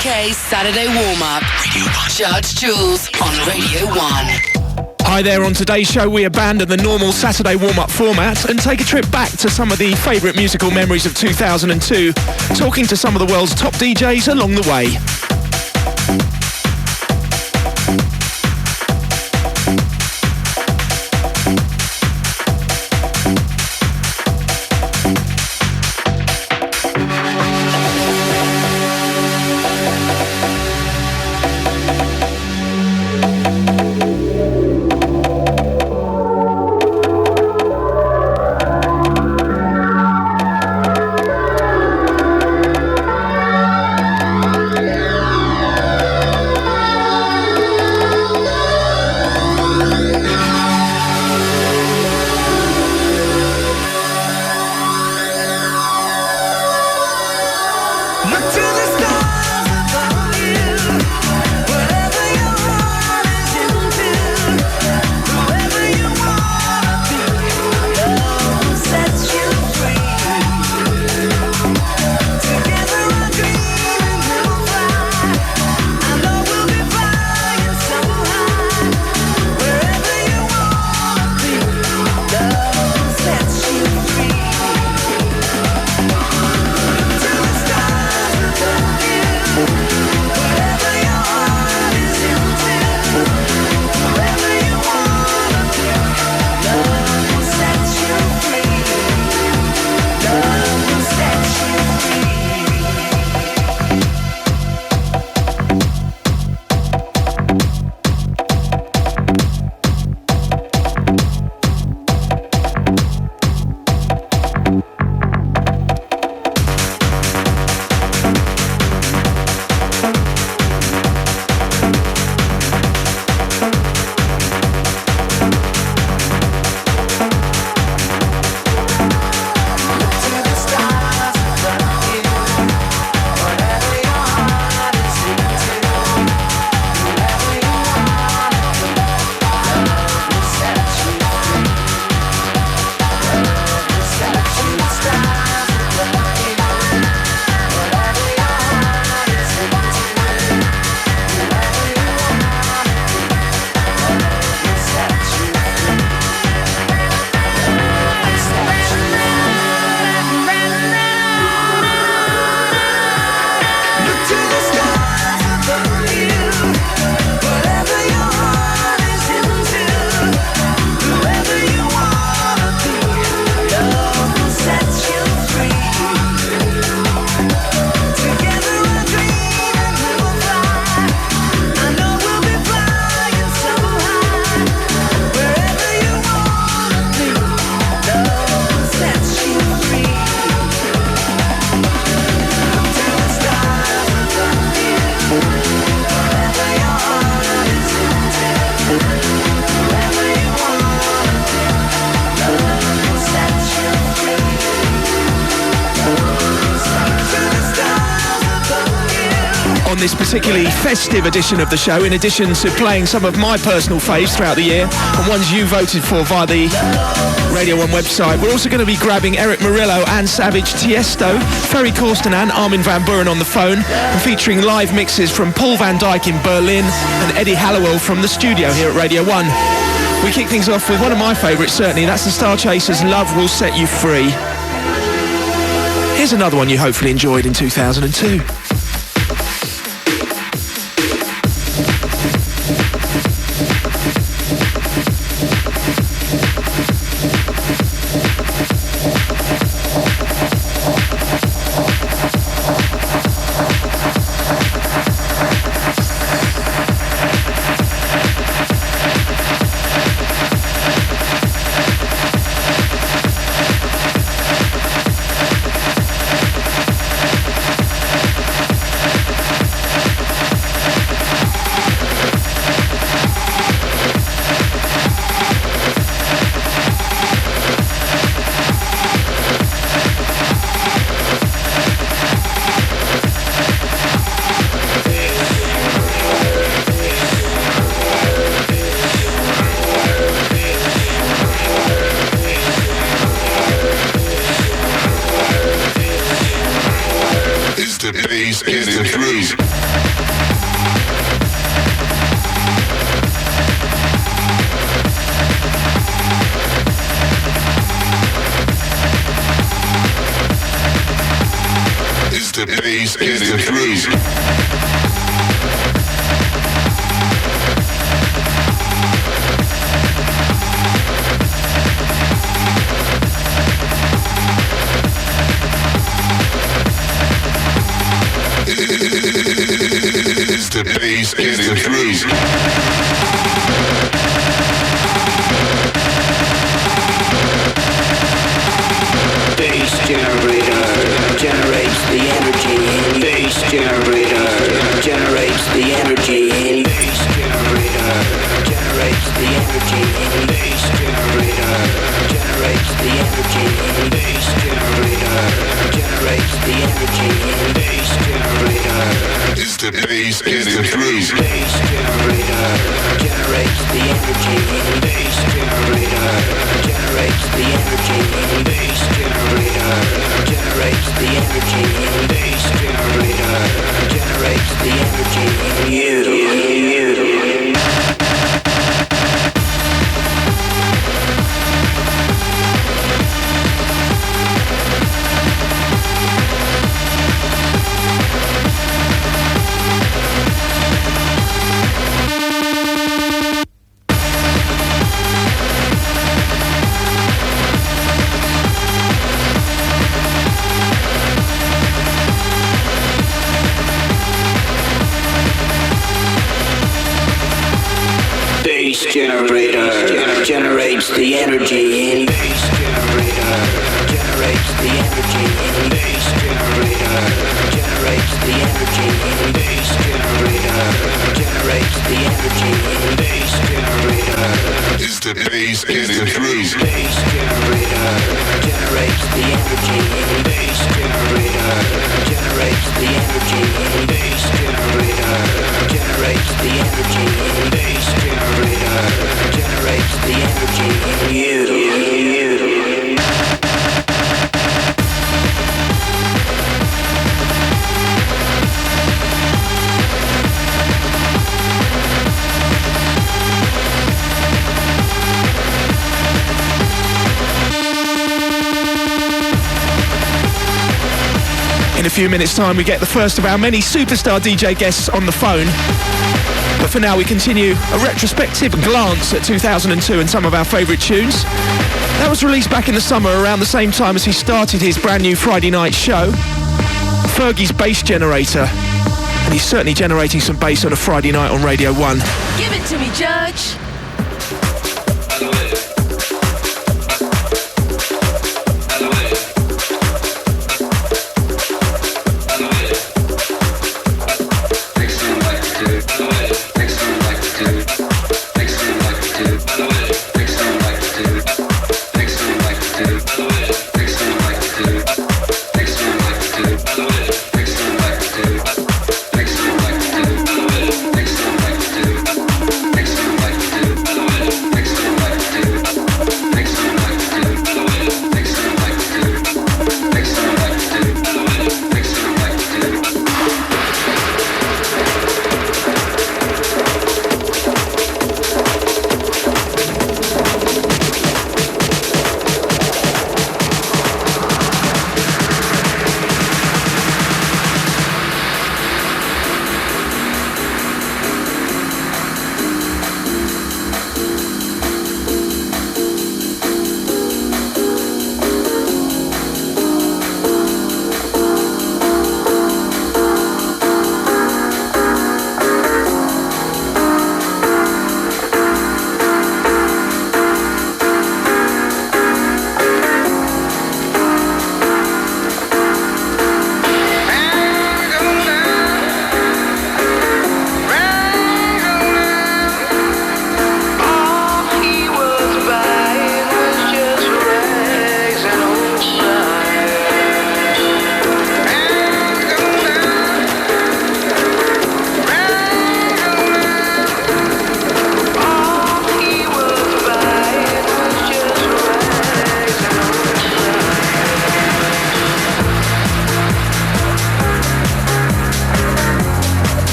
UK Saturday warm-up. Radio 1. Judge Jules on Radio 1. Hi there, on today's show we abandon the normal Saturday warm-up format and take a trip back to some of the favourite musical memories of 2002, talking to some of the world's top DJs along the way. This particularly festive edition of the show, in addition to playing some of my personal faves throughout the year and ones you voted for via the Radio 1 website, we're also going to be grabbing Erick Morillo and Savage Tiesto, Ferry Corsten and Armin van Buuren on the phone, and featuring live mixes from Paul van Dyk in Berlin and Eddie Halliwell from the studio here at Radio 1. We kick things off with one of my favourites, certainly, that's the Starchasers' Love Will Set You Free. Here's another one you hopefully enjoyed in 2002. bass getting through. Bass generator generates the energy. Bass generator generates the energy. Bass generator generates the energy. Bass generator generates the energy. Bass generator generates the energy. Bass generator is the bass getting through. Bass generator generates the energy. Bass generator generates the energy. Bass generator generates the energy. Bass generator generates the energy. You. Bass generator generates the energy. Bass generator generates the energy. Bass generator generates the energy. Bass generator generates the energy. Bass generator is the bass getting through. Bass generator generates the energy. Bass generator generates the energy. Bass generator generates the energy. Bass generator generates the energy. You. In a few minutes' time, we get the first of our many superstar DJ guests on the phone. But for now, we continue a retrospective glance at 2002 and some of our favourite tunes. That was released back in the summer, around the same time as he started his brand new Friday night show, Fergie's Bass Generator. And he's certainly generating some bass on a Friday night on Radio 1. Give it to me, Judge. Next one like to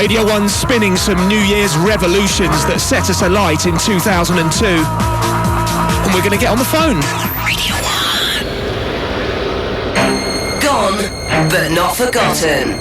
Radio 1's spinning some New Year's revolutions that set us alight in 2002. And we're going to get on the phone. Radio 1. Gone, but not forgotten.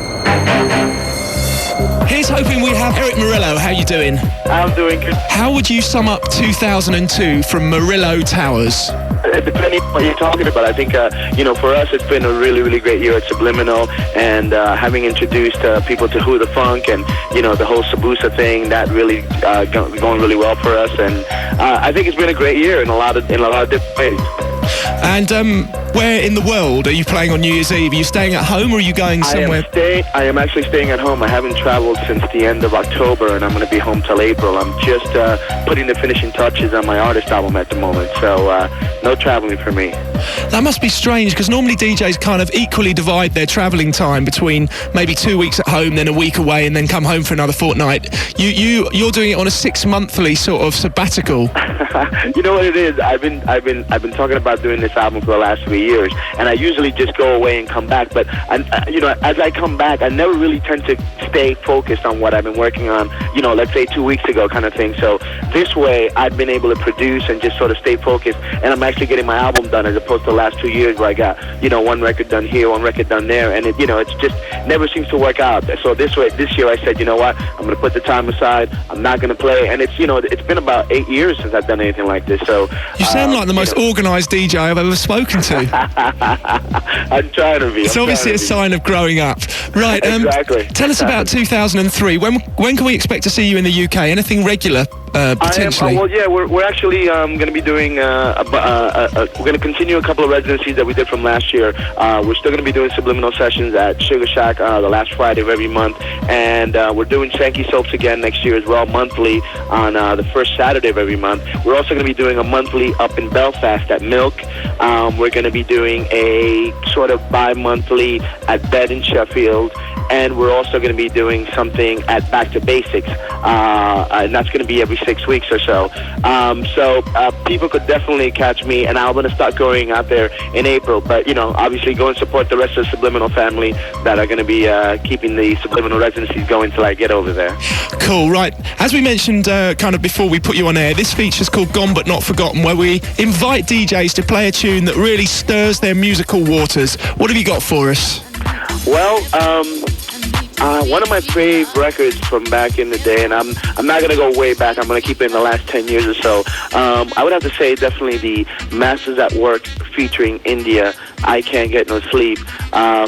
Here's hoping we have Erick Morillo. How you doing? I'm doing good. How would you sum up 2002 from Morillo Towers? Depending on what you're talking about, I think, for us, it's been a really, really great year at Subliminal, and having introduced people to Who the Funk and, the whole Sabusa thing, that really going really well for us, and I think it's been a great year in a lot of different ways. And where in the world are you playing on New Year's Eve? Are you staying at home or are you going somewhere? I am actually staying at home. I haven't traveled since the end of October, and I'm going to be home till April. I'm just putting the finishing touches on my artist album at the moment, so no traveling for me. That must be strange, because normally DJs kind of equally divide their travelling time between maybe 2 weeks at home, then a week away, and then come home for another fortnight. You're doing it on a 6-monthly sort of sabbatical. You know what it is? I've been talking about doing this album for the last 3 years, and I usually just go away and come back. But as I come back, I never really tend to stay focused on what I've been working on. Let's say 2 weeks ago, kind of thing. So this way, I've been able to produce and just sort of stay focused, and I'm actually getting my album done as opposed to the last 2 years where I got one record done here, one record done there, and it's just never seems to work out. So this year I said, you know what? I'm going to put the time aside. I'm not going to play, and it's been about 8 years since I've done anything like this. So you sound like the most organised DJ I've ever spoken to. I'm trying to be. It's obviously a sign of growing up. Right, exactly. Tell us about 2003. When can we expect to see you in the UK? Anything regular, potentially? We're actually going to be doing, we're going to continue a couple of residencies that we did from last year. We're still going to be doing Subliminal sessions at Sugar Shack the last Friday of every month, and we're doing Sankey Soaps again next year as well, monthly on the first Saturday of every month. We're also going to be doing a monthly up in Belfast at Milk. We're going to be doing a sort of bi-monthly at Bed in Sheffield, and we're also going to be doing something at Back to Basics, and that's going to be every 6 weeks or so. So people could definitely catch me, and I'm going to start going out there in April. But, obviously go and support the rest of the Subliminal family that are going to be keeping the Subliminal residencies going till I get over there. Cool, right. As we mentioned kind of before we put you on air, this feature's called Gone But Not Forgotten, where we invite DJs to play a tune that really stirs their musical waters. What have you got for us? Well, one of my favorite records from back in the day, and I'm not going to go way back, I'm going to keep it in the last 10 years or so. I would have to say definitely the Masters at Work featuring India, I Can't Get No Sleep,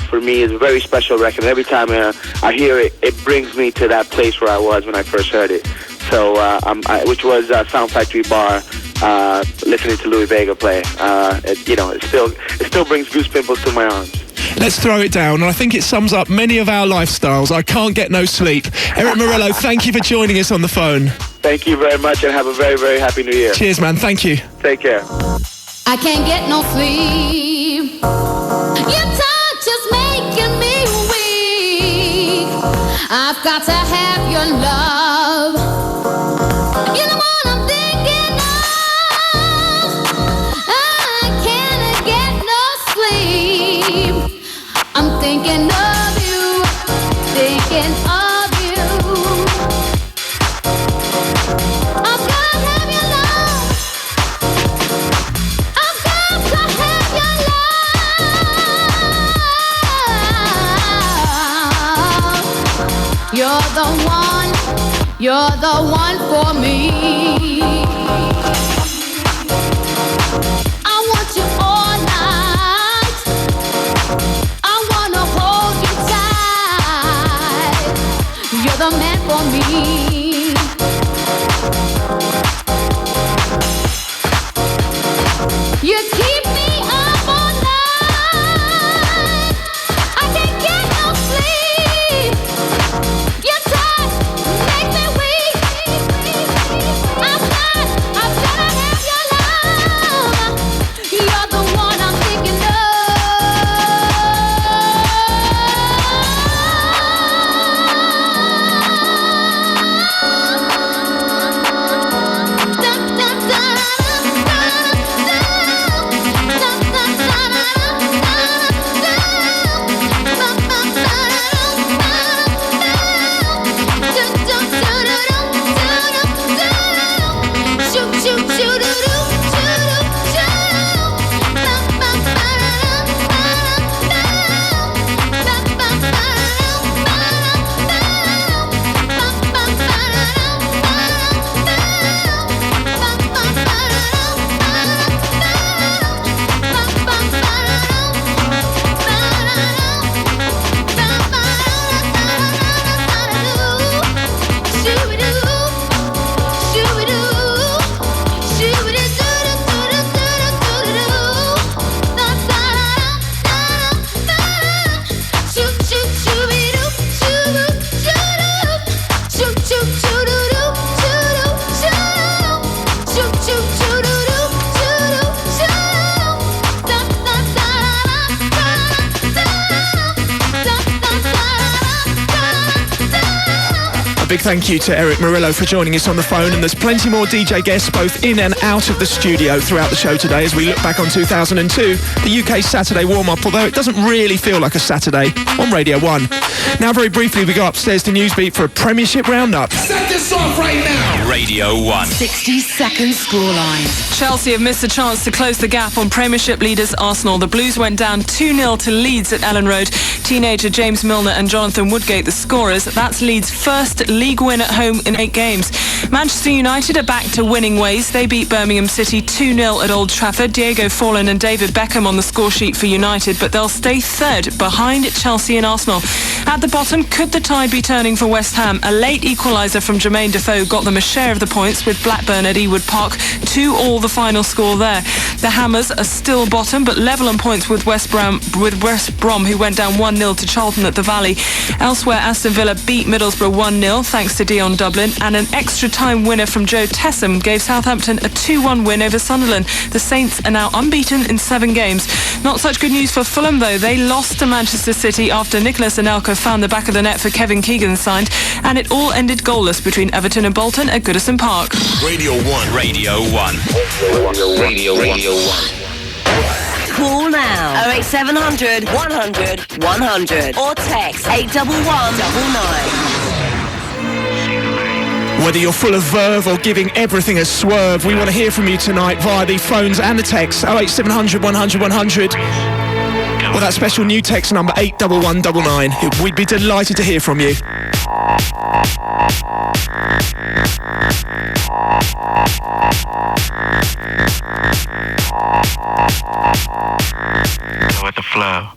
for me is a very special record. Every time I hear it, it brings me to that place where I was when I first heard it. So, which was Sound Factory Bar, listening to Louis Vega play. It still brings goose pimples to my arms. Let's throw it down, and I think it sums up many of our lifestyles. I Can't Get No Sleep. Erick Morillo, thank you for joining us on the phone. Thank you very much, and have a very, very happy New Year. Cheers, man. Thank you. Take care. I can't get no sleep. Your touch is making me weak. I've got to have your love. You're the one I'm thinking of. I can't get no sleep. I'm thinking of you, thinking of you. I've got to have your love. I've got to have your love. You're the one for me. I want you all night. I wanna hold you tight. You're the man for me. You keep me up all night. I can't get no sleep. Your touch makes me weak. I've big thank you to Erick Morillo for joining us on the phone, and there's plenty more DJ guests both in and out of the studio throughout the show today as we look back on 2002, the UK's Saturday warm-up, although it doesn't really feel like a Saturday on Radio 1. Now, very briefly, we go upstairs to Newsbeat for a Premiership Roundup. Set this off right now! Radio 1. 60-second scoreline. Chelsea have missed a chance to close the gap on Premiership leaders Arsenal. The Blues went down 2-0 to Leeds at Ellen Road. Teenager James Milner and Jonathan Woodgate the scorers. That's Leeds' first league win at home in 8 games. Manchester United are back to winning ways. They beat Birmingham City 2-0 at Old Trafford. Diego Forlan and David Beckham on the score sheet for United, but they'll stay third behind Chelsea and Arsenal. At the bottom, could the tide be turning for West Ham? A late equaliser from Jermaine Defoe got them a share of the points with Blackburn at Ewood Park. 2-2 the final score there. The Hammers are still bottom, but level on points with West Brom, who went down 1-0 to Charlton at the Valley. Elsewhere, Aston Villa beat Middlesbrough 1-0 thanks to Dion Dublin, and an extra time winner from Joe Tessam gave Southampton a 2-1 win over Sunderland. The Saints are now unbeaten in 7 games. Not such good news for Fulham though. They lost to Manchester City after Nicholas Anelka found the back of the net for Kevin Keegan signed, and it all ended goalless between Everton and Bolton at Goodison Park. Radio 1. Radio 1. Radio 1. Call now 08700 100 100 or text 81199. Whether you're full of verve or giving everything a swerve, we want to hear from you tonight via the phones and the texts 08700 100 100 or that special new text number 81199. We'd be delighted to hear from you. Go with the flow.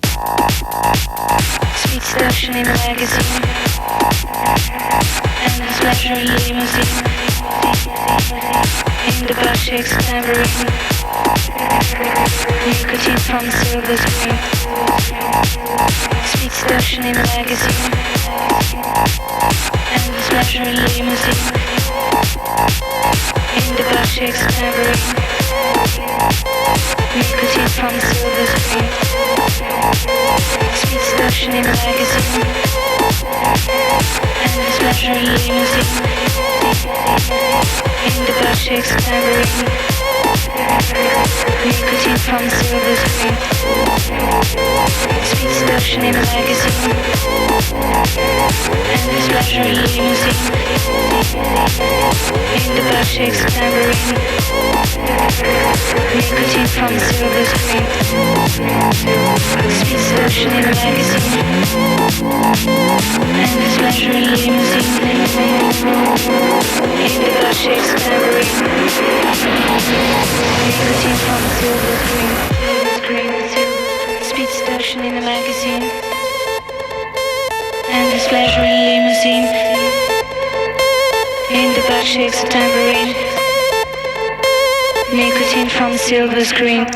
Sweet seduction in the magazine, and this leisure limousine, in the butt shakes tambourine, nicotine from the silver screen. Sweet seduction in the magazine, and this leisure limousine, in the butt shakes tambourine, nicotine from the silver screen. Sweet seduction in the magazine, and this leisure limousine, in the butt shakes tambourine, nicotine from the silver screen. Sweet seduction in the magazine, and this leisure limousine, in the butt shakes tambourine, nicotine from the silver screen. Sweet seduction in the magazine, and this leisure limousine, in the butt shakes tambourine, nicotine from the silver screen. Sweet seduction in the magazine, and this leisure limousine, in the butt shakes tambourine, nicotine from the silver screen.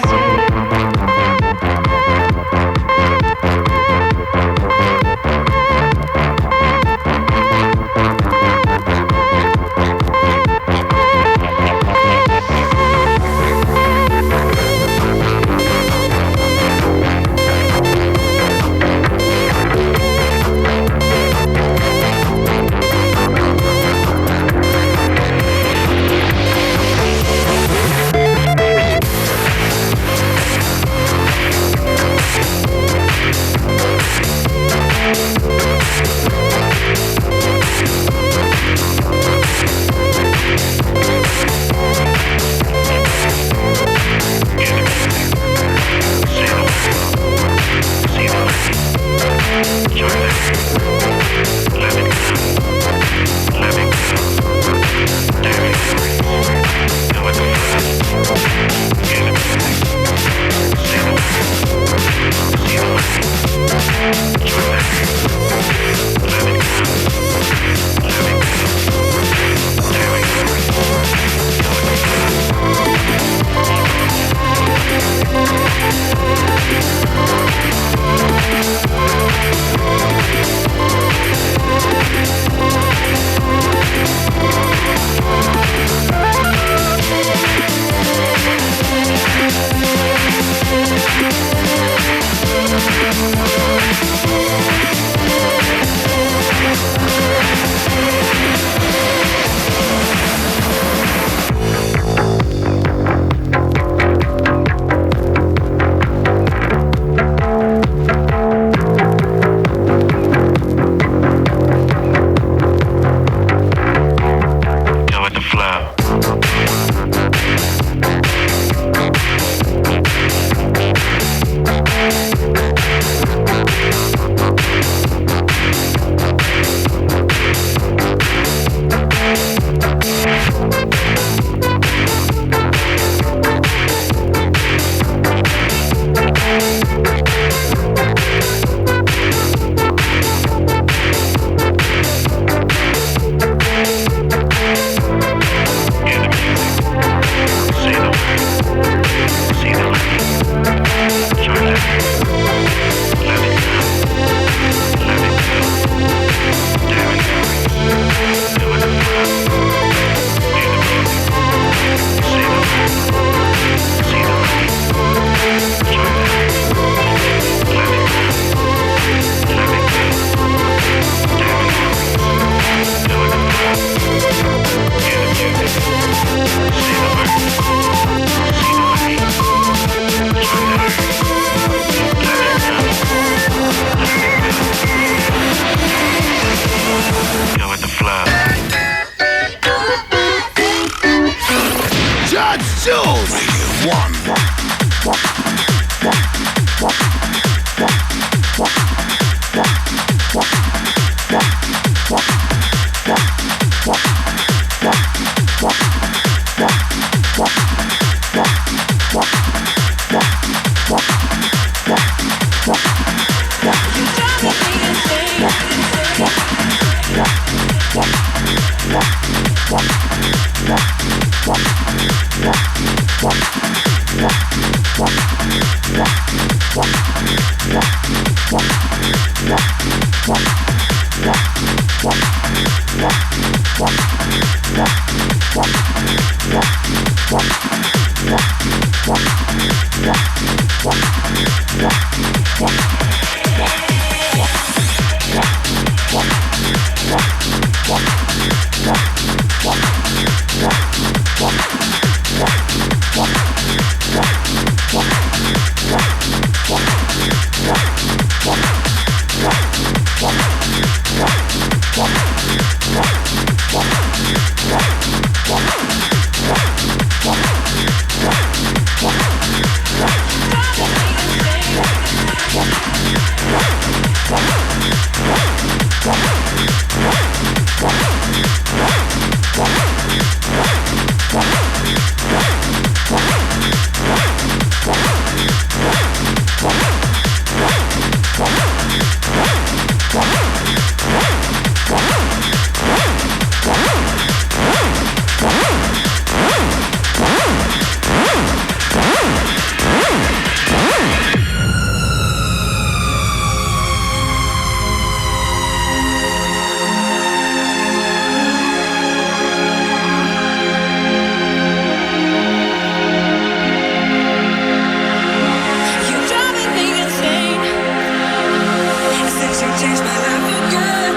changed my life for good.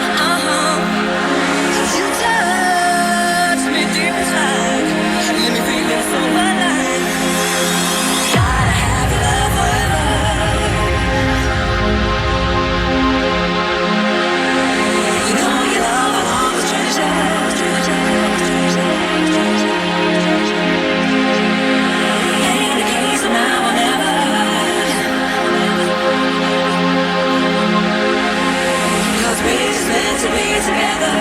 You touch me deep inside, let me feel it so alive. Gotta have your love forever. You know you love all the treasures. Ain't the case now or never. 'Cause we're just meant to be together.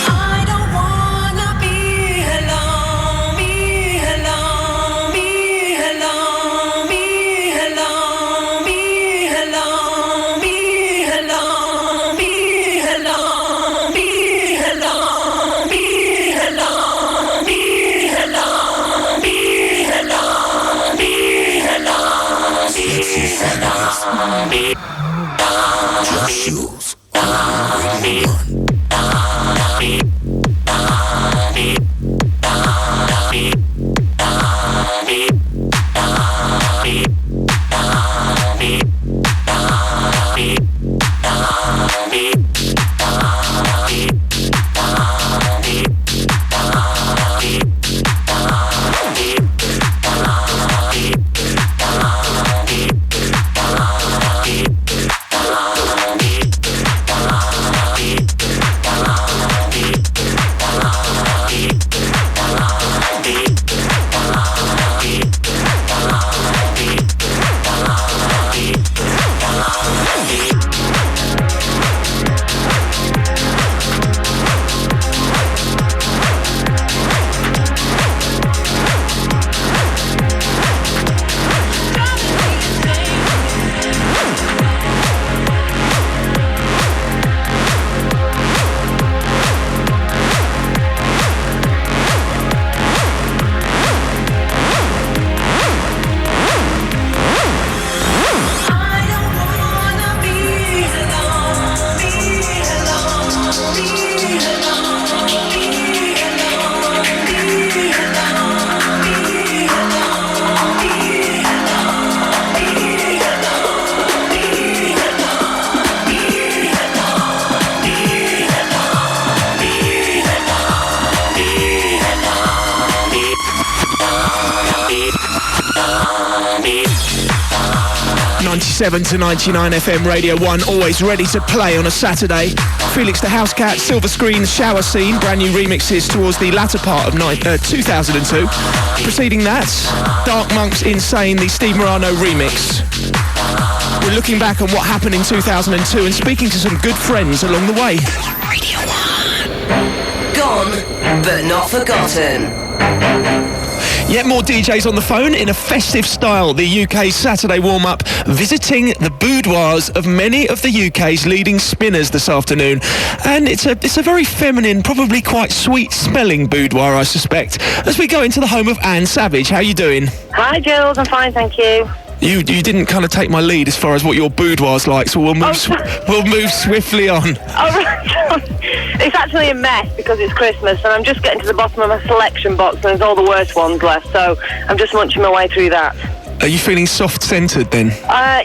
I don't wanna be alone, be alone, be alone, be alone, be alone, be alone, be alone, be alone, be alone, be alone, be alone, be Just Jules on Radio 97 to 99 FM Radio 1, always ready to play on a Saturday. Felix the Housecat, Silver Screen, Shower Scene, brand new remixes towards the latter part of 2002. Preceding that, Dark Monk's Insane, the Steve Murano remix. We're looking back on what happened in 2002 and speaking to some good friends along the way. Radio 1. Gone, but not forgotten. Yet more DJs on the phone in a festive style. The UK's Saturday warm-up, visiting the boudoirs of many of the UK's leading spinners this afternoon. And it's a very feminine, probably quite sweet-smelling boudoir, I suspect, as we go into the home of Anne Savage. How are you doing? Hi, Jules. I'm fine, thank you. You didn't kind of take my lead as far as what your boudoir's like, so we'll move we'll move swiftly on. Oh, right. It's actually a mess because it's Christmas, and I'm just getting to the bottom of my selection box, and there's all the worst ones left, so I'm just munching my way through that. Are you feeling soft-centred then?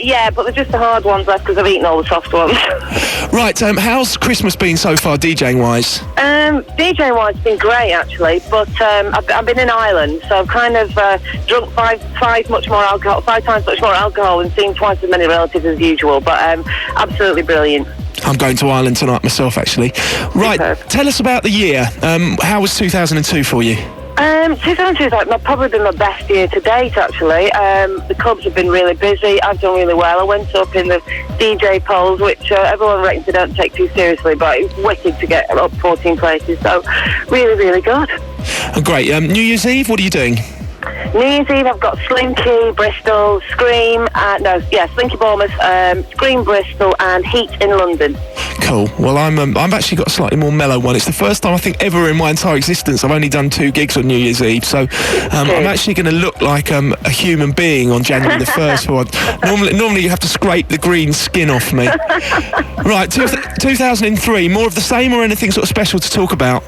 Yeah, but there's just the hard ones left because I've eaten all the soft ones. Right, how's Christmas been so far, DJing-wise? DJing-wise, it's been great, actually, but I've been in Ireland, so I've kind of drunk five times much more alcohol and seen twice as many relatives as usual, but absolutely brilliant. I'm going to Ireland tonight myself, actually. Right, tell us about the year. How was 2002 for you? 2002 has probably been my best year to date, actually. The clubs have been really busy. I've done really well. I went up in the DJ polls, which everyone reckons they don't take too seriously, but it was wicked to get up 14 places, so really, really good. Oh, great. New Year's Eve, what are you doing? New Year's Eve, I've got Slinky, Bristol, Scream, Slinky Bournemouth, Scream, Bristol, and Heat in London. Cool. Well, I've actually got a slightly more mellow one. It's the first time I think ever in my entire existence I've only done 2 gigs on New Year's Eve, so I'm actually going to look like a human being on January the 1st. Normally you have to scrape the green skin off me. Right, 2003, more of the same or anything sort of special to talk about?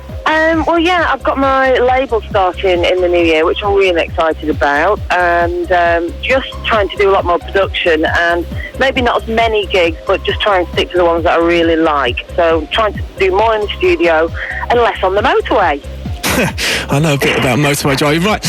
Well, yeah, I've got my label starting in the new year, which I'm really excited about, and just trying to do a lot more production and maybe not as many gigs, but just try and stick to the ones that I really like. So trying to do more in the studio and less on the motorway. I know a bit about motorway driving. Right,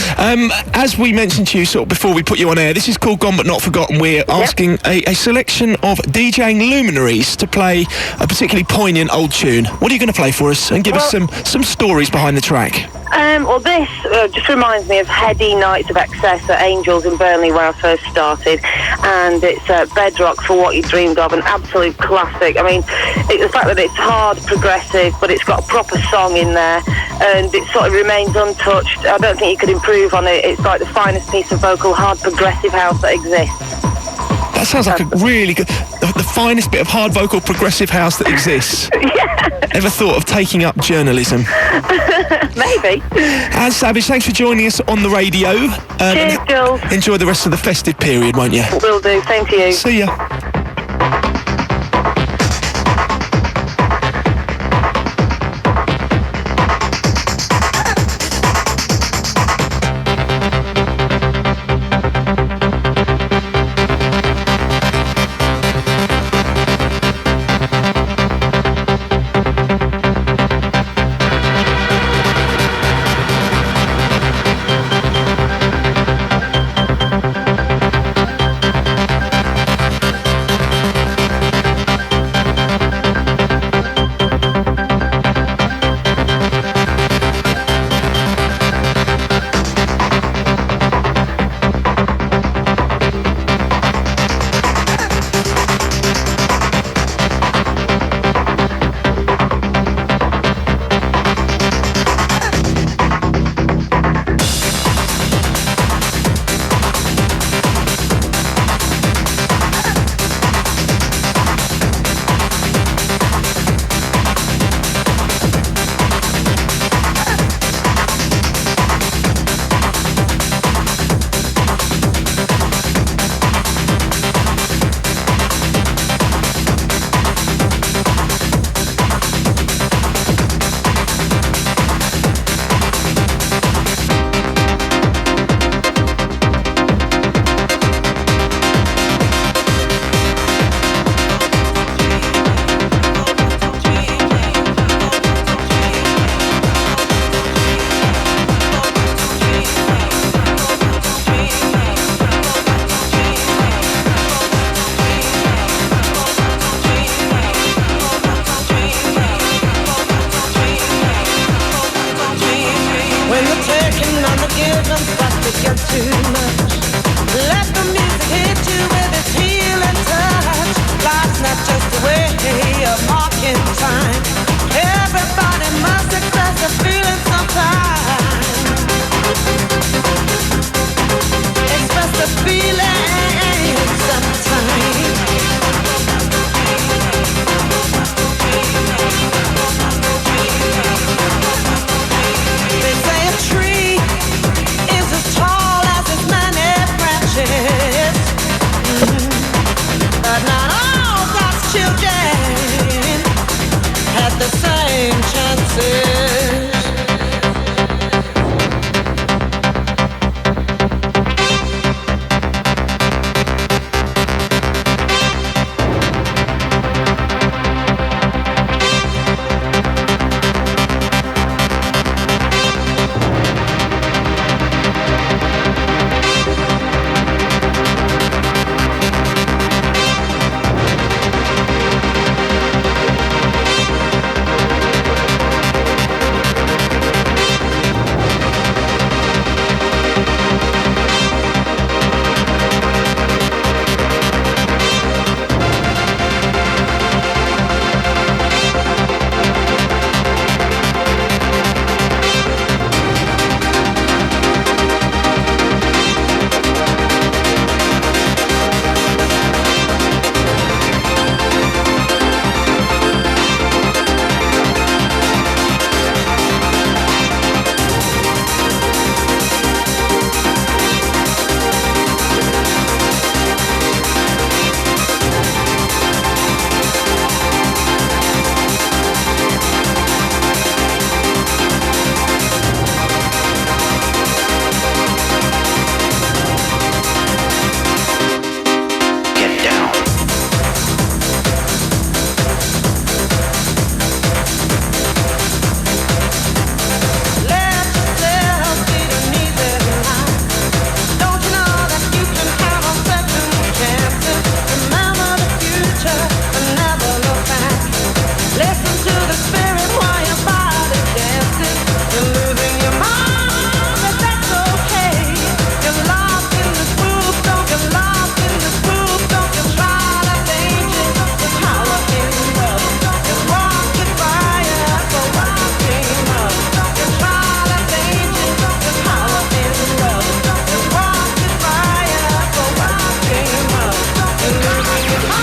as we mentioned to you sort of before we put you on air, this is called Gone But Not Forgotten. We're asking a selection of DJing luminaries to play a particularly poignant old tune. What are you going to play for us? And give us some stories behind the track. Well, this just reminds me of heady nights of excess at Angels in Burnley where I first started, and it's Bedrock, For What You Dreamed Of, an absolute classic. I mean, the fact that it's hard, progressive, but it's got a proper song in there, and it sort of remains untouched. I don't think you could improve on it. It's like the finest piece of vocal, hard, progressive house that exists. That sounds like a really good... The finest bit of hard vocal progressive house that exists. Ever thought of taking up journalism? Maybe. Anne Savage, thanks for joining us on the radio. Cheers, Jules. Enjoy the rest of the festive period, won't you? Will do. Same to you. See ya.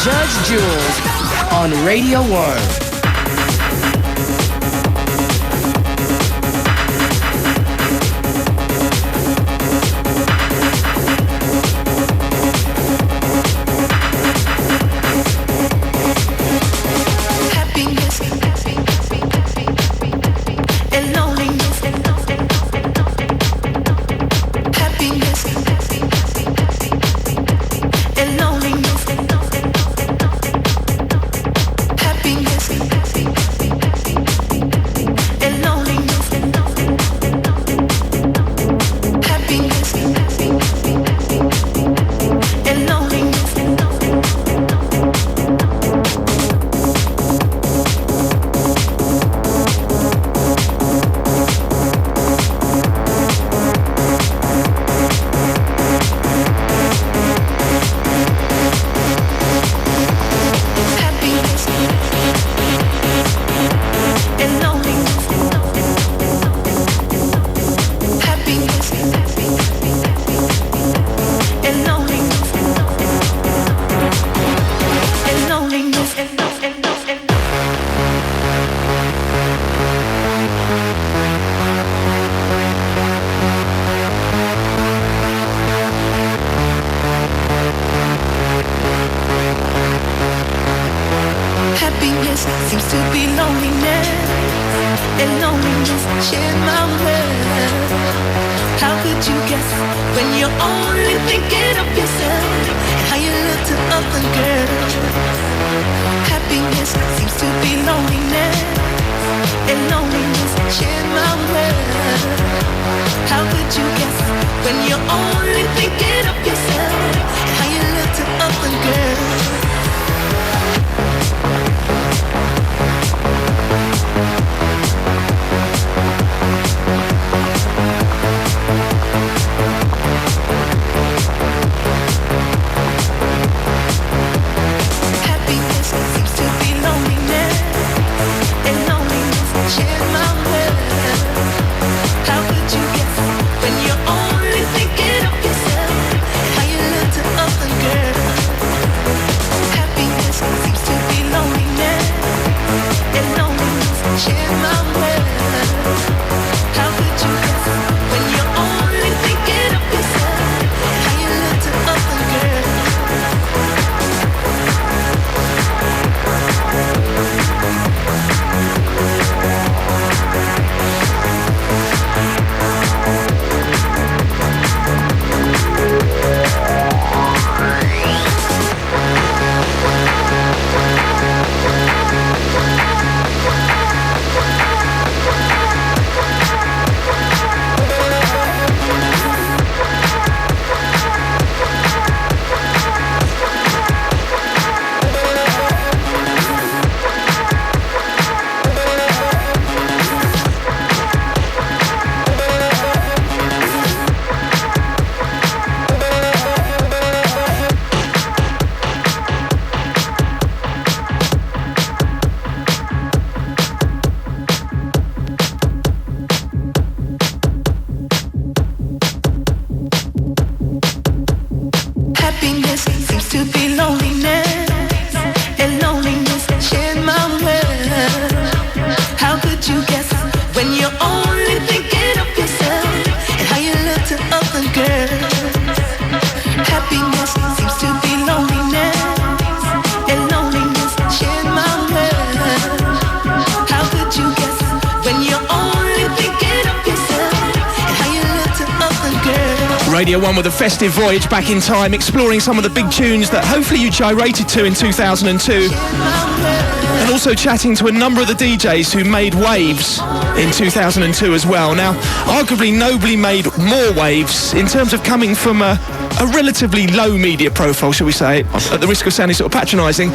Judge Jules on Radio 1. Radio 1 with a festive voyage back in time, exploring some of the big tunes that hopefully you gyrated to in 2002. And also chatting to a number of the DJs who made waves in 2002 as well. Now, arguably nobody made more waves in terms of coming from a relatively low media profile, shall we say, at the risk of sounding sort of patronising,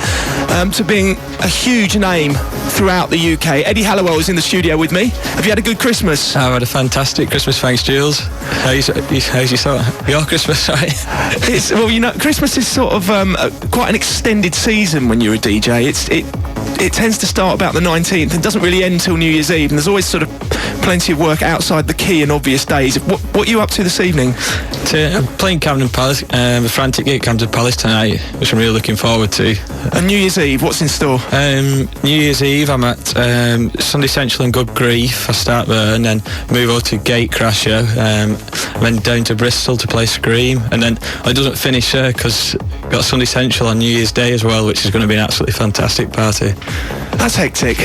to being a huge name throughout the UK. Eddie Halliwell is in the studio with me. Have you had a good Christmas? I had a fantastic Christmas, thanks, Jules. How's your Christmas, sorry? Well, you know, Christmas is sort of quite an extended season when you're a DJ. It tends to start about the 19th and doesn't really end till New Year's Eve, and there's always sort of plenty of work outside the key and obvious days. What are you up to this evening? I'm playing Camden Palace, the Frantic Gate Camden Palace tonight, which I'm really looking forward to. And New Year's Eve, what's in store? New Year's Eve, I'm at Sunday Central and Good Grief. I start there and then move over to Gatecrasher, and then down to Bristol to play Scream, and then it doesn't finish there because got Sunday Central on New Year's Day as well, which is going to be an absolutely fantastic party. That's hectic.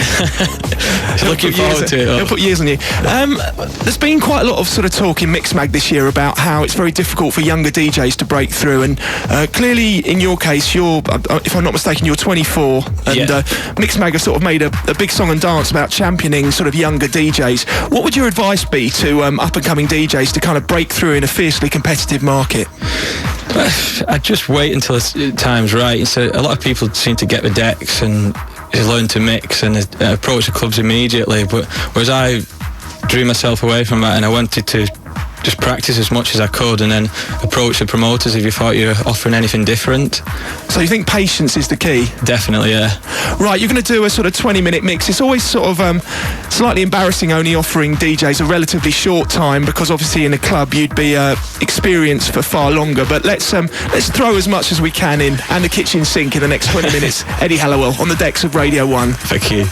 Looking forward to it. It'll put years on you. There's been quite a lot of sort of talk in Mixmag this year about how it's very difficult for younger DJs to break through, and clearly in your case, you're, if I'm not mistaken, you're 24, and Mixmag have sort of made a big song and dance about championing sort of younger DJs. What would your advice be to up-and-coming DJs to kind of break through in a fiercely competitive market? I'd just wait until the time's right. So a lot of people seem to get the decks and learn to mix and approach the clubs immediately, but whereas I drew myself away from that and I wanted to just practice as much as I could and then approach the promoters if you thought you were offering anything different. So you think patience is the key? Definitely, yeah. Right, you're going to do a sort of 20-minute mix. It's always sort of slightly embarrassing only offering DJs a relatively short time, because obviously in a club you'd be experienced for far longer, but let's throw as much as we can in, and the kitchen sink in the next 20 minutes. Eddie Halliwell on the decks of Radio 1. Thank you.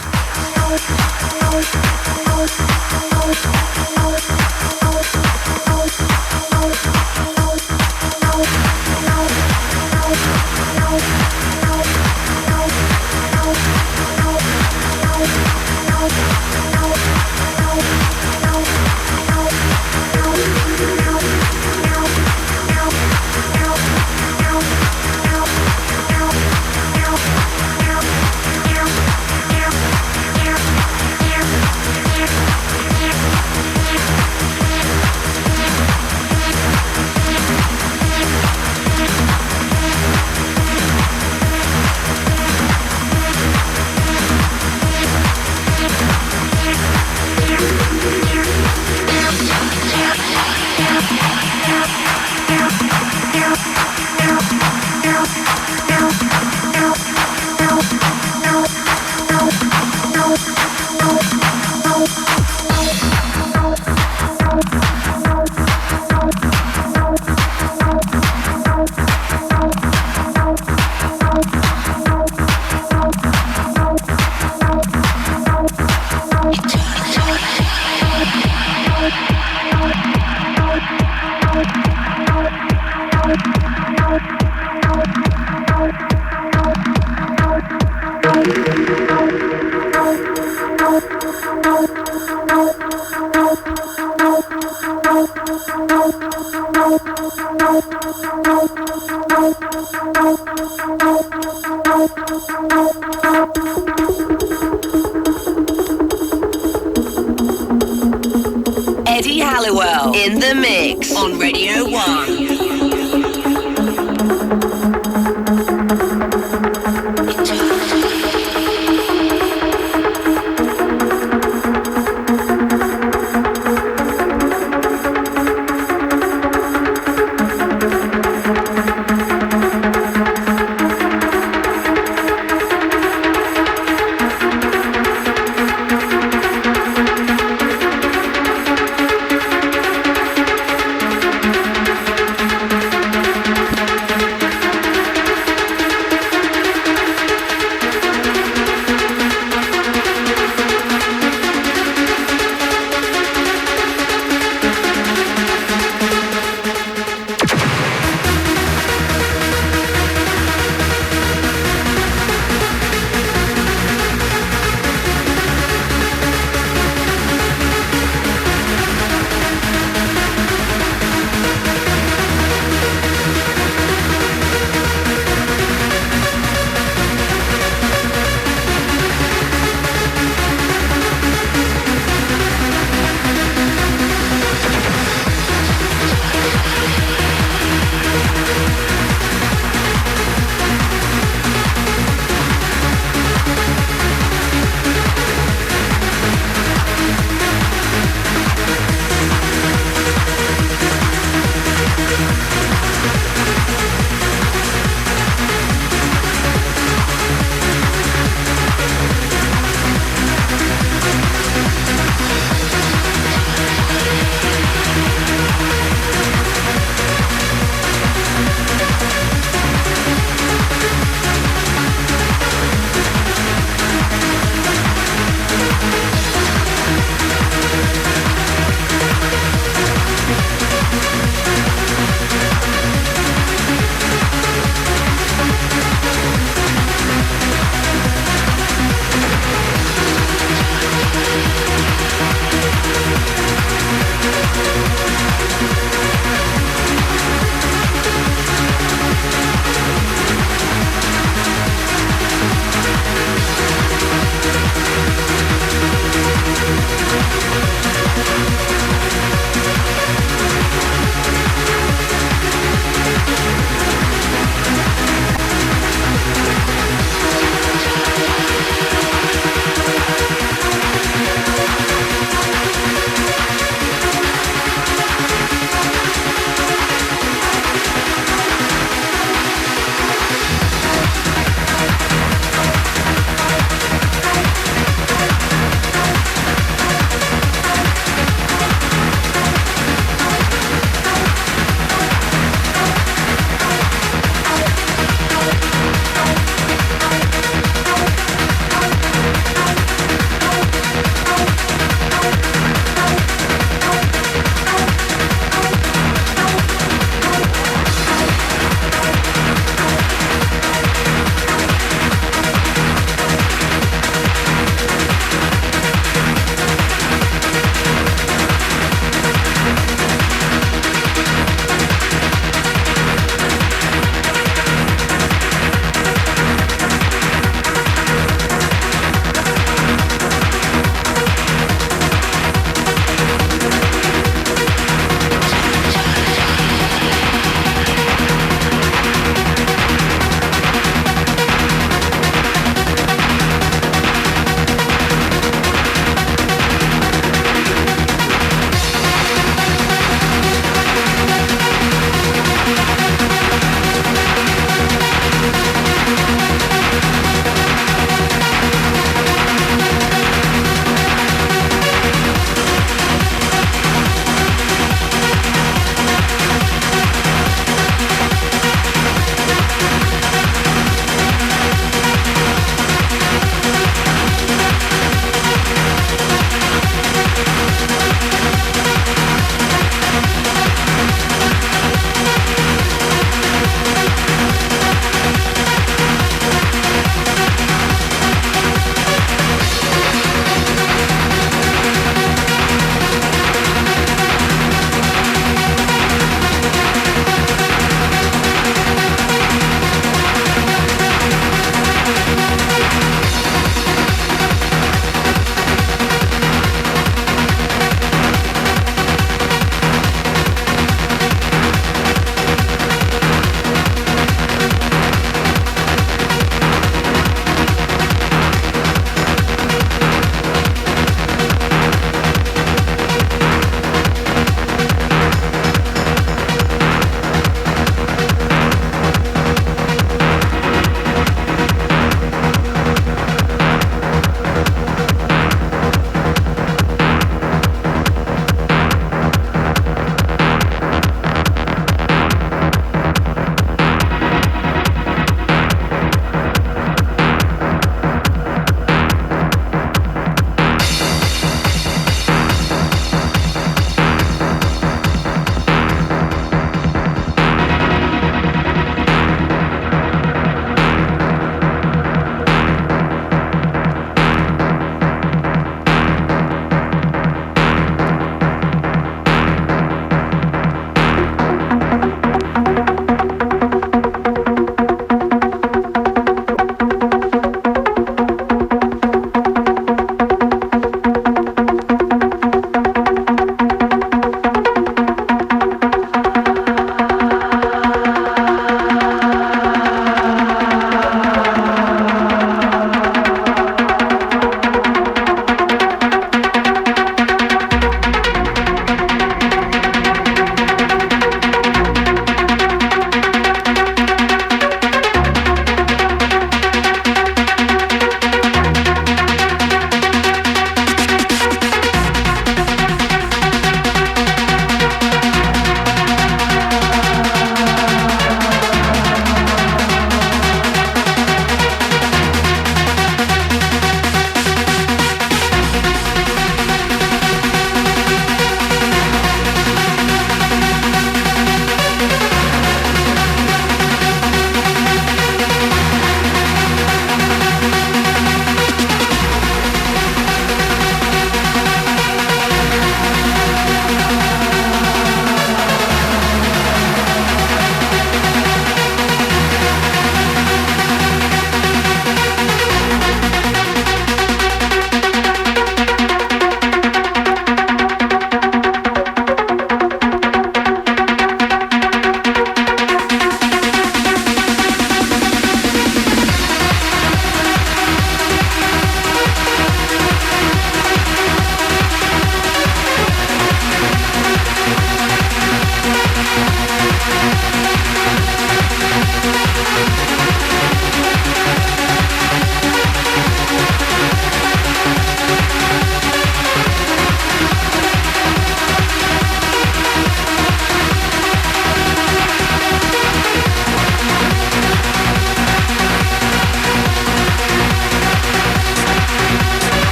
Eddie Halliwell in the mix on Radio 1.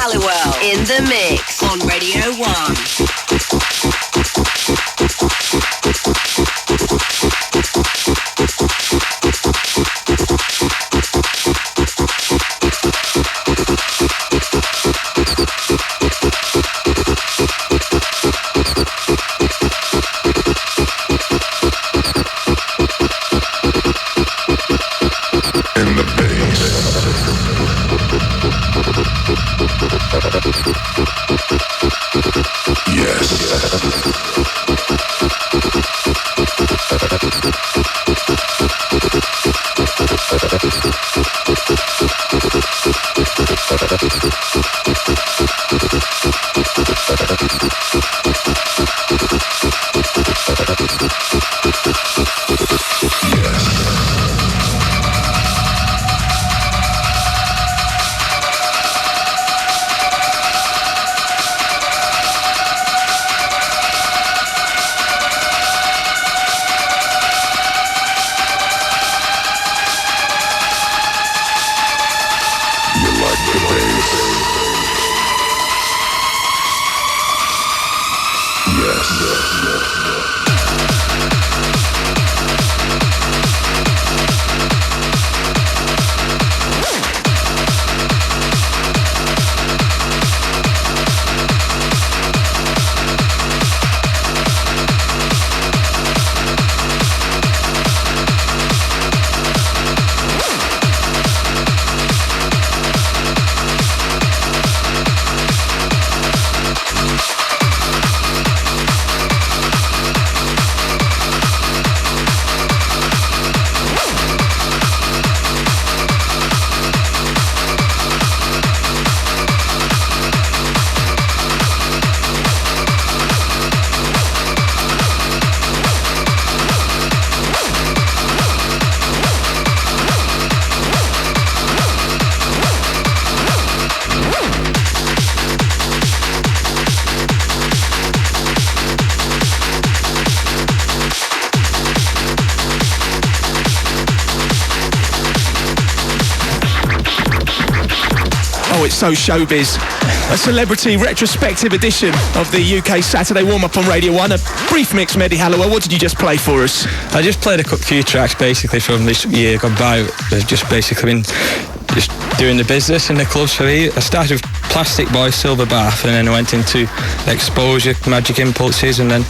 Halliwell in the mix on Radio 1. it's so showbiz. A celebrity retrospective edition of the UK Saturday warm-up on Radio 1. A brief mix from Eddie Halliwell. What did you just play for us? I just played a few tracks basically from this year gone by. I've just basically been just doing the business in the clubs for me. I started with Plastic Boy, Silver Bath, and then I went into Exposure, Magic Impulses, and then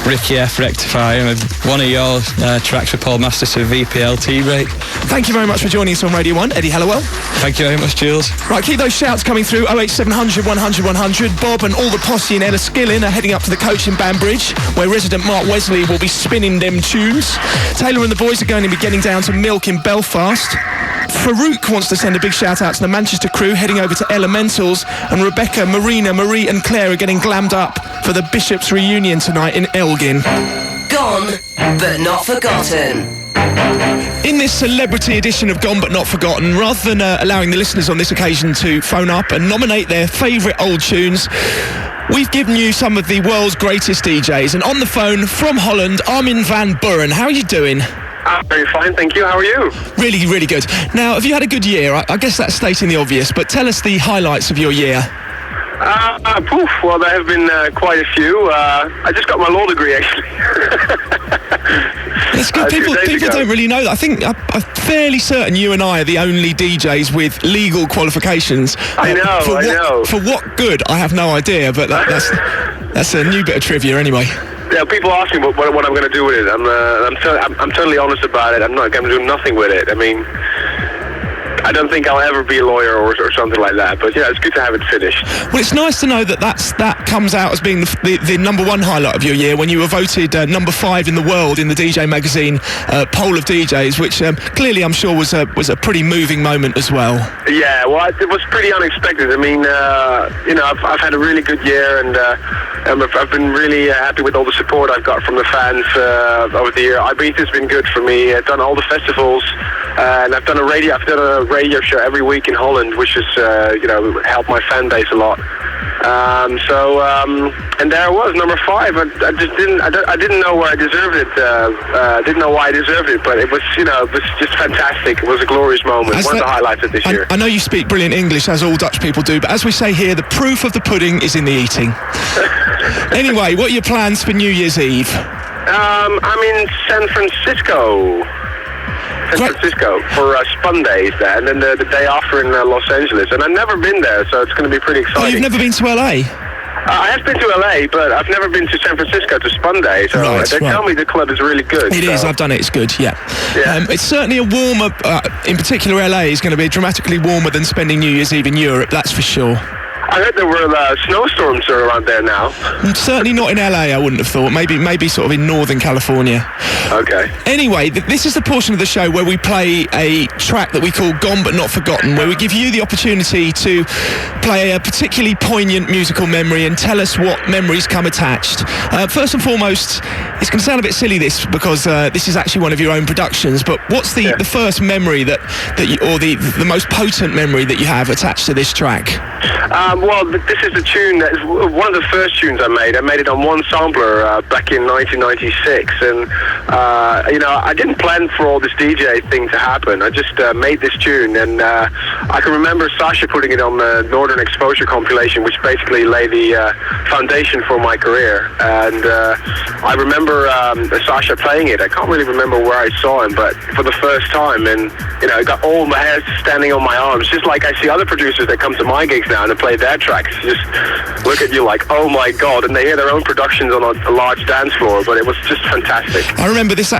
Ricky F, Rectifier, and one of your tracks with Paul Masters of VPL T.R.A.X. Thank you very much for joining us on Radio 1, Eddie Halliwell. Thank you very much, Jules. Right, keep those shouts coming through. 08700 100 100. Bob and all the posse in Enniskillen are heading up to the coach in Banbridge, where resident Mark Wesley will be spinning them tunes. Taylor and the boys are going to be getting down to Milk in Belfast. Farouk wants to send a big shout out to the Manchester crew heading over to Elementals, and Rebecca, Marina, Marie and Claire are getting glammed up for the Bishops reunion tonight in Elgin. Gone, but not forgotten. In this celebrity edition of Gone But Not Forgotten, rather than allowing the listeners on this occasion to phone up and nominate their favourite old tunes, we've given you some of the world's greatest DJs. And on the phone from Holland, Armin van Buuren. How are you doing? Very fine, thank you. How are you? Really, really good. Now, have you had a good year? I guess that's stating the obvious, but tell us the highlights of your year. Well, there have been quite a few. I just got my law degree, actually. It's good. People don't really know that. I think I'm fairly certain you and I are the only DJs with legal qualifications. I know. For what good, I have no idea, but that's a new bit of trivia anyway. Yeah, people ask me what I'm going to do with it. I'm totally honest about it. I'm not going to do nothing with it. I mean, I don't think I'll ever be a lawyer or something like that. But yeah, it's good to have it finished. Well, it's nice to know that comes out as being the number one highlight of your year when you were voted number 5 in the world in the DJ magazine poll of DJs, which clearly I'm sure was a pretty moving moment as well. Yeah, well, it was pretty unexpected. I mean, I've had a really good year, and I've been really happy with all the support I've got from the fans over the year. Ibiza's been good for me. I've done all the festivals, and I've done a radio show every week in Holland, which has helped my fan base a lot. And there I was, number 5. I didn't know where I deserved it. Didn't know why I deserved it, but it was just fantastic. It was a glorious moment. One of the highlights of this year. I know you speak brilliant English, as all Dutch people do, but as we say here, the proof of the pudding is in the eating. Anyway, what are your plans for New Year's Eve? I'm in San Francisco for Spun Days there, and then the day after in Los Angeles. And I've never been there, so it's going to be pretty exciting. Oh, you've never been to LA? I have been to LA, but I've never been to San Francisco to Spun Day, so they tell me the club is really good. It is, I've done it, it's good, yeah. It's certainly a warmer, in particular LA is going to be dramatically warmer than spending New Year's Eve in Europe, that's for sure. I heard there were snowstorms around there now. Certainly not in LA, I wouldn't have thought. Maybe sort of in Northern California. Okay. Anyway, this is the portion of the show where we play a track that we call Gone But Not Forgotten, where we give you the opportunity to play a particularly poignant musical memory and tell us what memories come attached. First and foremost, it's going to sound a bit silly because this is actually one of your own productions, but what's the first memory that you, or the most potent memory that you have attached to this track? Well, this is a tune that is one of the first tunes I made. I made it on one sampler back in 1996, and I didn't plan for all this DJ thing to happen. I just made this tune, and I can remember Sasha putting it on the Northern Exposure compilation, which basically laid the foundation for my career. And I remember Sasha playing it. I can't really remember where I saw him, but for the first time, and I got all my hairs standing on my arms, just like I see other producers that come to my gigs now and play their tracks, just look at you like, oh my god, and they hear their own productions on a large dance floor, but it was just fantastic. I remember this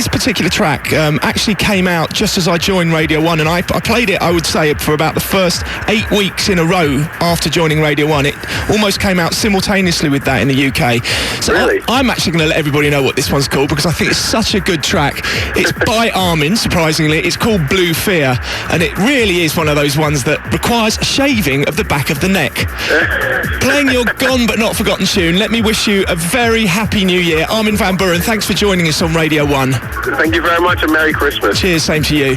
particular track actually came out just as I joined Radio 1, and I played it, I would say, for about the first 8 weeks in a row after joining Radio 1. It almost came out simultaneously with that in the UK. So really? I'm actually going to let everybody know what this one's called, because I think it's such a good track. It's by Armin, surprisingly. It's called Blue Fear, and it really is one of those ones that requires a shaving of the back of the neck. Playing your Gone But Not Forgotten tune, let me wish you a very happy new year. Armin van Buuren, thanks for joining us on Radio 1. Thank you very much, and Merry Christmas. Cheers, same to you.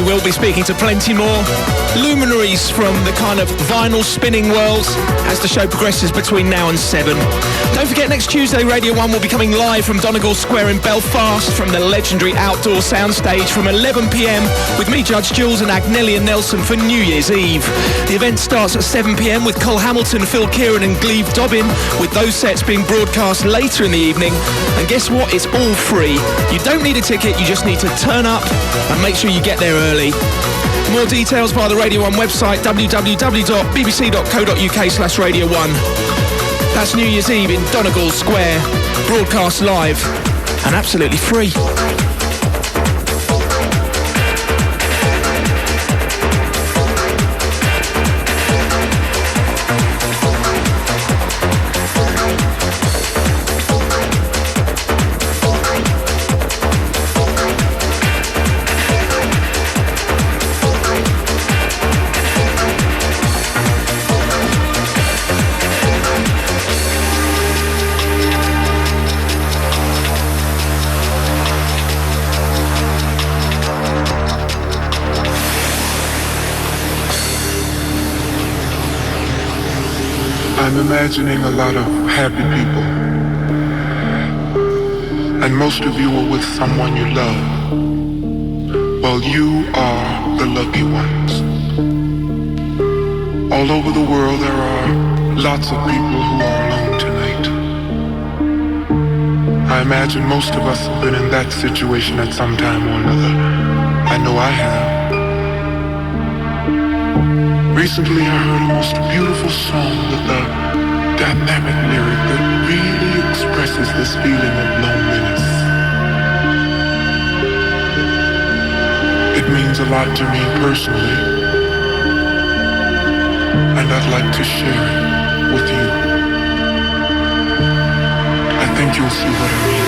will be speaking to plenty more luminaries from the kind of vinyl spinning world as the show progresses between now and 7. Don't forget, next Tuesday, Radio 1 will be coming live from Donegal Square in Belfast from the legendary outdoor soundstage from 11 p.m. with me, Judge Jules, and Agnelli and Nelson for New Year's Eve. The event starts at 7 p.m. with Cole Hamilton, Phil Kieran and Glebe Dobbin, with those sets being broadcast later in the evening. And guess what? It's all free. You don't need a ticket, you just need to turn up and make sure you get there early. More details via the Radio 1 website, www.bbc.co.uk/Radio 1. That's New Year's Eve in Donegal Square, broadcast live and absolutely free. I'm imagining a lot of happy people, and most of you are with someone you love. Well, you are the lucky ones. All over the world there are lots of people who are alone tonight. I imagine most of us have been in that situation at some time or another. I know I have. Recently I heard a most beautiful song with a dynamic lyric that really expresses this feeling of loneliness. It means a lot to me personally, and I'd like to share it with you. I think you'll see what I mean.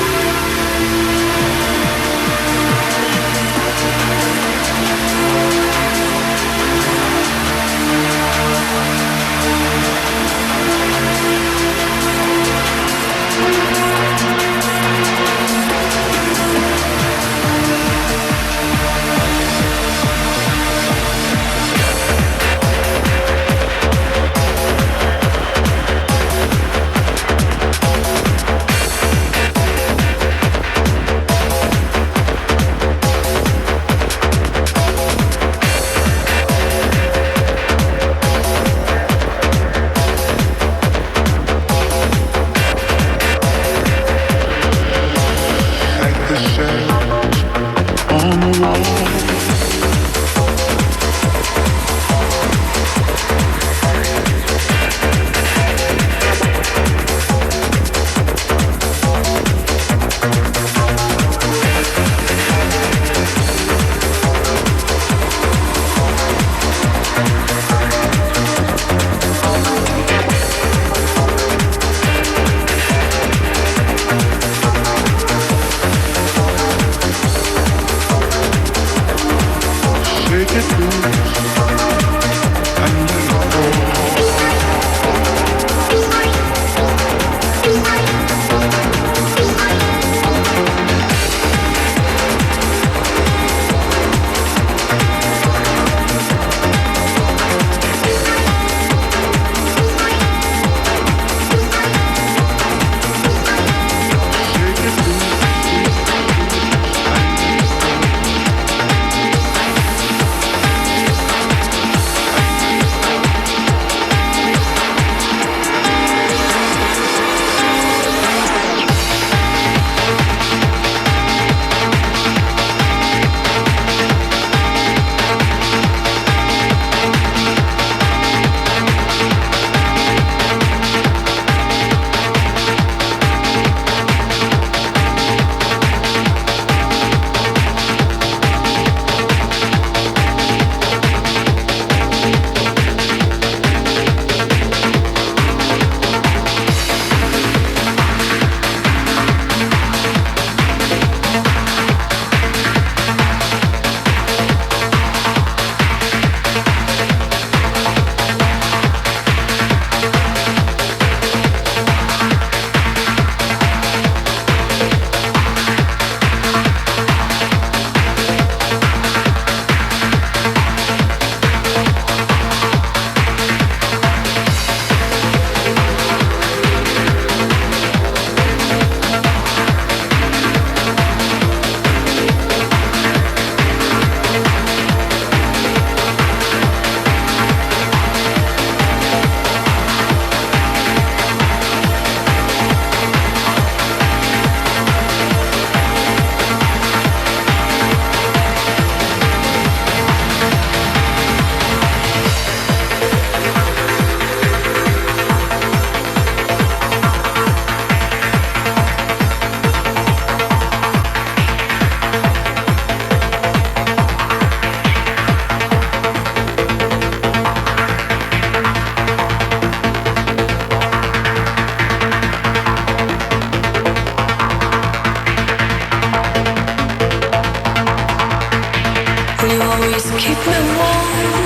keep me warm.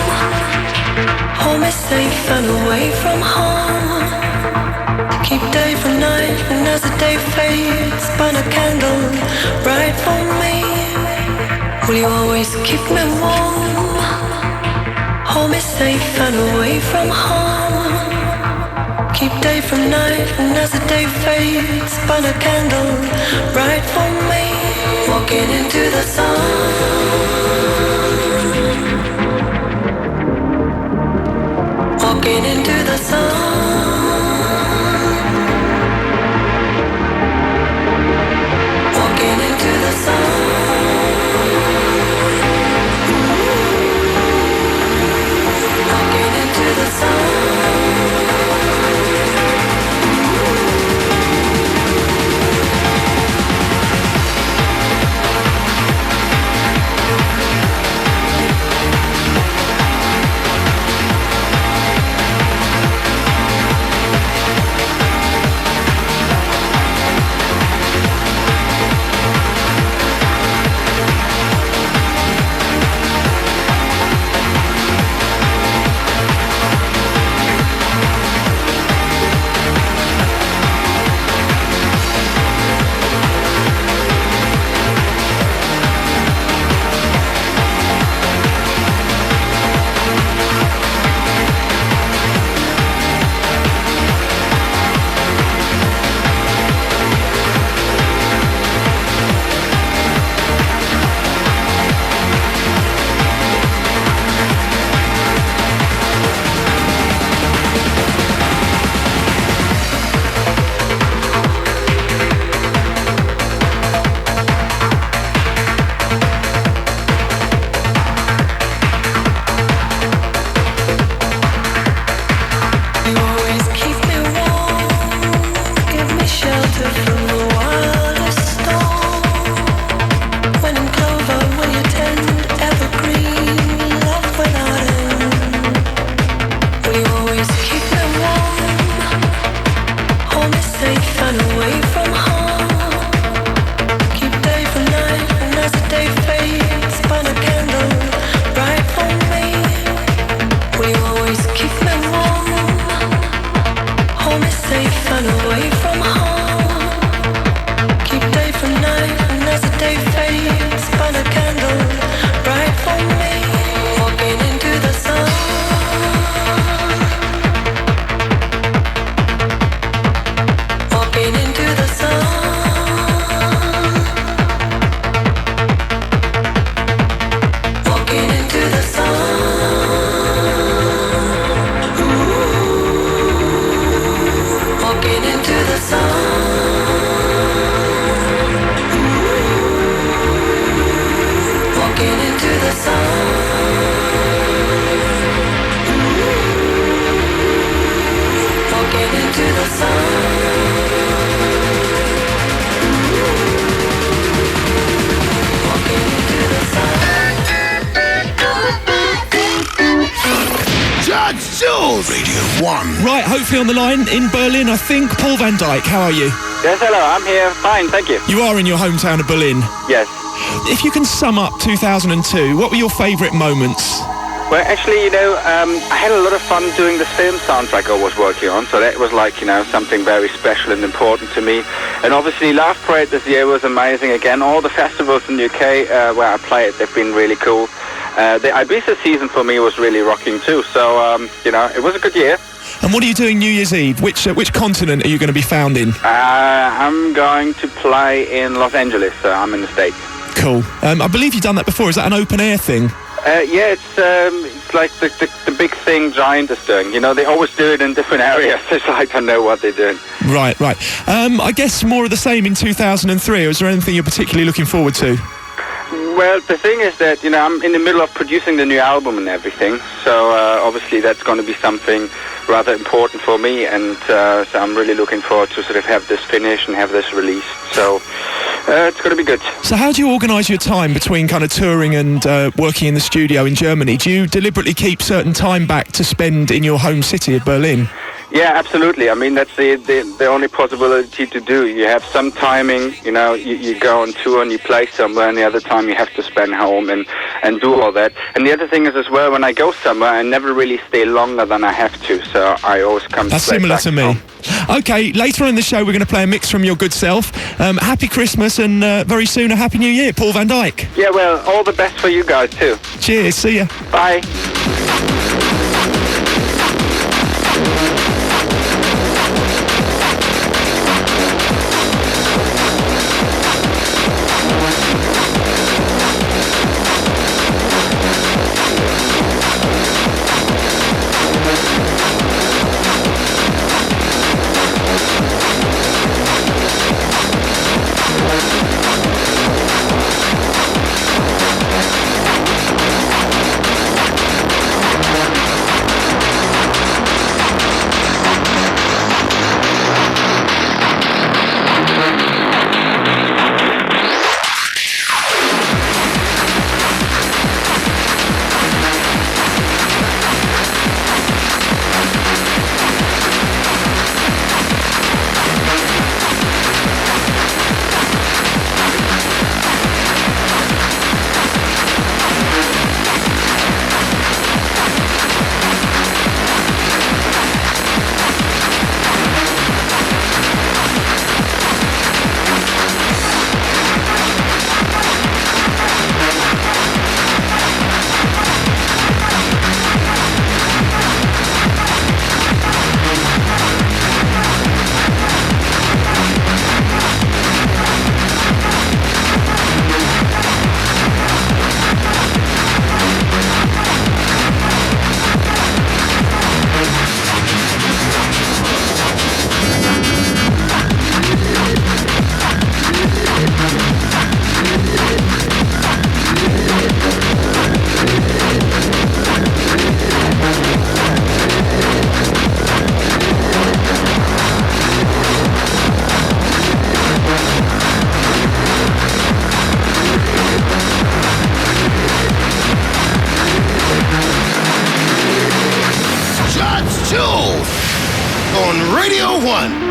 Hold me safe and away from harm. Keep day from night, and as the day fades, burn a candle bright for me. Will you always keep me warm? Hold me safe and away from harm. Keep day from night, and as the day fades, burn a candle bright for me. Walking into the sun. Walking into the sun. Walking into the sun. Walking into the sun. Jules! Radio 1. Right, hopefully on the line in Berlin, I think. Paul Van Dyke, how are you? Yes, hello, I'm here. Fine, thank you. You are in your hometown of Berlin? Yes. If you can sum up 2002, what were your favourite moments? Well, actually, I had a lot of fun doing the film soundtrack I was working on, so that was like, something very special and important to me. And obviously, Love Parade this year was amazing again. All the festivals in the UK where I played, they've been really cool. The Ibiza season for me was really rocking too, so, it was a good year. And what are you doing New Year's Eve? Which continent are you going to be found in? I'm going to play in Los Angeles, so I'm in the States. Cool. I believe you've done that before. Is that an open air thing? Yeah, it's like the big thing Giant is doing. They always do it in different areas. It's like I don't know what they're doing. Right. I guess more of the same in 2003. Or is there anything you're particularly looking forward to? Well, the thing is that, I'm in the middle of producing the new album and everything. So obviously that's going to be something rather important for me. And so I'm really looking forward to sort of have this finished and have this released. So it's going to be good. So how do you organise your time between kind of touring and working in the studio in Germany? Do you deliberately keep certain time back to spend in your home city of Berlin? Yeah, absolutely. I mean, that's the only possibility to do. You have some timing, you go on tour and you play somewhere, and the other time you have to spend home and do all that. And the other thing is as well, when I go somewhere, I never really stay longer than I have to, so I always come That's straight similar back to me. home. Okay, later on in the show, we're going to play a mix from your good self. Happy Christmas and very soon a Happy New Year, Paul van Dyk. Yeah, well, all the best for you guys too. Cheers, see ya. Bye. Jules on Radio 1.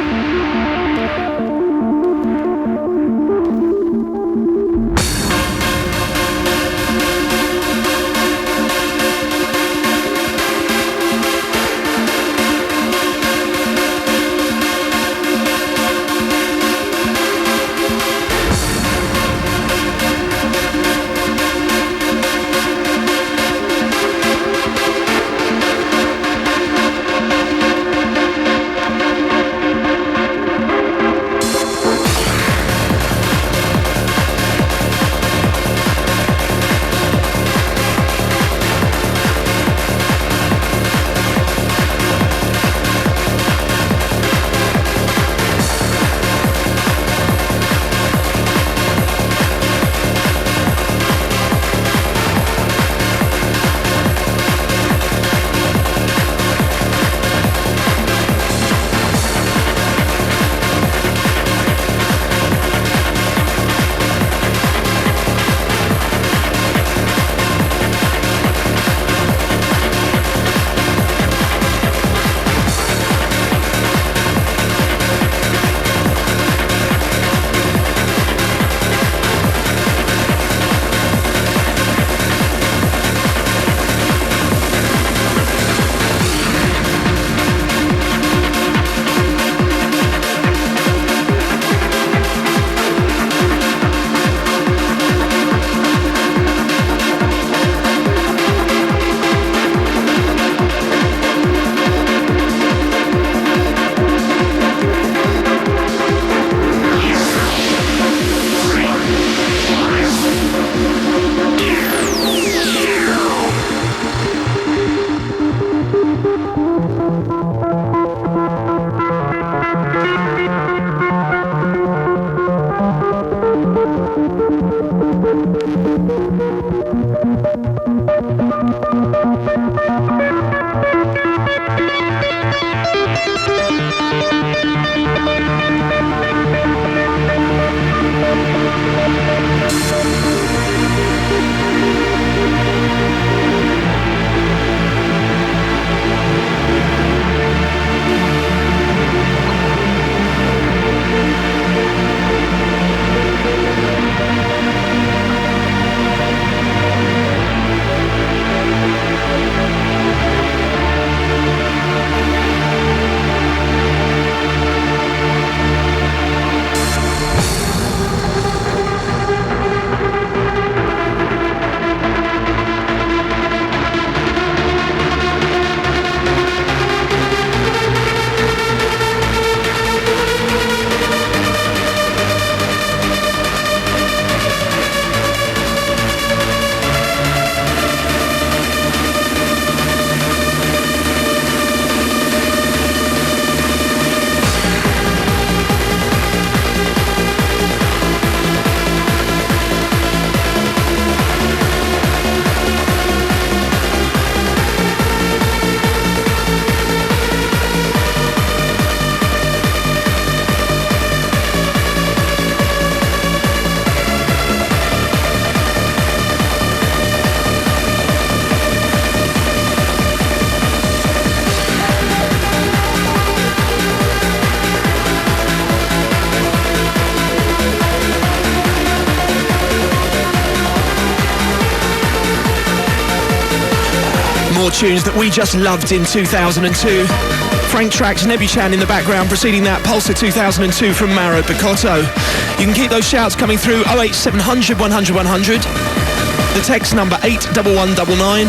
more tunes that we just loved in 2002. Frank T.R.A.X, Nebuchan in the background, preceding that Pulsar 2002 from Mauro, Picotto. You can keep those shouts coming through 08700 100 100. The text number 81199.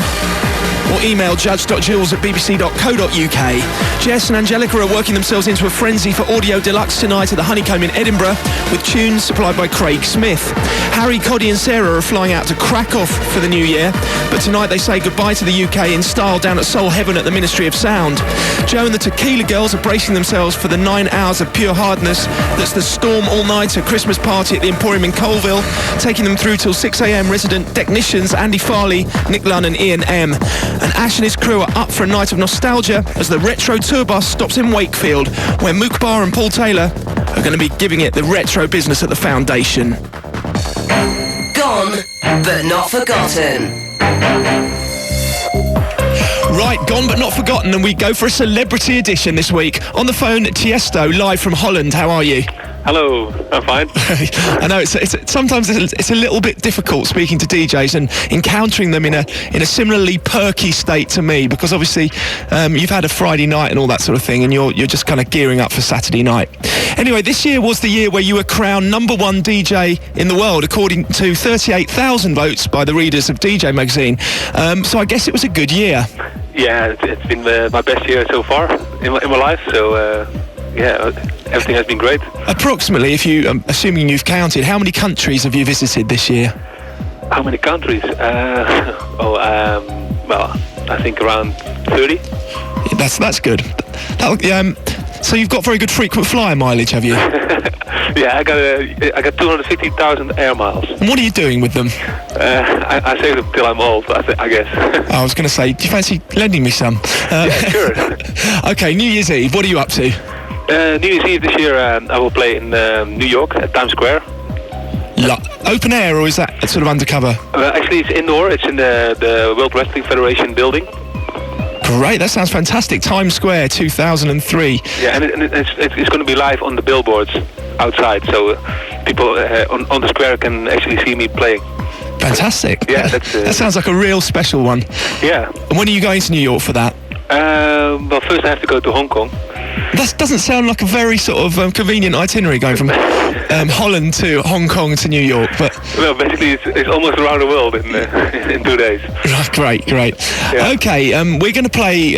Or email judge.jules@bbc.co.uk. Jess and Angelica are working themselves into a frenzy for Audio Deluxe tonight at the Honeycomb in Edinburgh, with tunes supplied by Craig Smith. Harry, Coddy and Sarah are flying out to Krakow for the new year, but tonight they say goodbye to the UK in style down at Soul Heaven at the Ministry of Sound. Joe and the Tequila Girls are bracing themselves for the 9 hours of pure hardness that's the Storm All-Nighter Christmas party at the Emporium in Colville, taking them through till 6 a.m. Resident technicians Andy Farley, Nick Lunn and Ian M. And Ash and his crew are up for a night of nostalgia as the Retro Tour Bus stops in Wakefield, where Mook Bar and Paul Taylor are going to be giving it the retro business at the Foundation. Gone, but not forgotten. Right, gone but not forgotten, and we go for a celebrity edition this week. On the phone, Tiesto, live from Holland. How are you? Hello, I'm fine. I know sometimes it's a little bit difficult speaking to DJs and encountering them in a similarly perky state to me, because obviously you've had a Friday night and all that sort of thing, and you're just kind of gearing up for Saturday night. Anyway, this year was the year where you were crowned #1 DJ in the world, according to 38,000 votes by the readers of DJ magazine. So I guess it was a good year. Yeah, it's been my best year so far in my life. So. Yeah, everything has been great. Approximately, if you, assuming you've counted, how many countries have you visited this year? How many countries? Well, I think around 30. That's good. So you've got very good frequent flyer mileage, have you? Yeah, I got 250,000 air miles. And what are you doing with them? I save them till I'm old, I guess. I was going to say, do you fancy lending me some? Yeah, sure. Okay, New Year's Eve, what are you up to? New Year's Eve this year, I will play in New York at Times Square. Open air, or is that sort of undercover? Actually, it's indoor. It's in the World Wrestling Federation building. Great, that sounds fantastic. Times Square, 2003. Yeah, and it's going to be live on the billboards outside, so people on the square can actually see me playing. Fantastic. Yeah, that sounds like a real special one. Yeah. And when are you going to New York for that? Well, first I have to go to Hong Kong. That doesn't sound like a very sort of convenient itinerary, going from Holland to Hong Kong to New York, but... Well, basically it's almost around the world in 2 days. Great. Yeah. Okay, we're going to play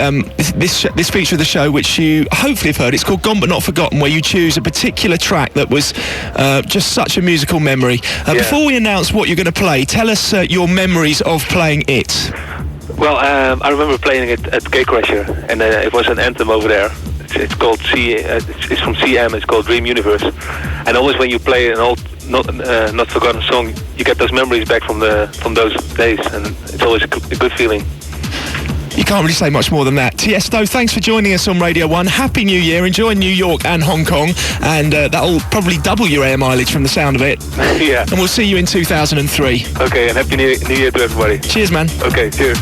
this feature of the show, which you hopefully have heard. It's called Gone But Not Forgotten, where you choose a particular track that was just such a musical memory. Before we announce what you're going to play, tell us your memories of playing it. Well, I remember playing it at Gatecrasher, and it was an anthem over there. It's called it's from CM. It's called Dream Universe. And always when you play an old, not forgotten song, you get those memories back from those days, and it's always a good feeling. You can't really say much more than that. Tiesto, thanks for joining us on Radio 1. Happy New Year. Enjoy New York and Hong Kong, and that'll probably double your air mileage from the sound of it. Yeah. And we'll see you in 2003. Okay, and Happy New Year to everybody. Cheers, man. Okay, cheers.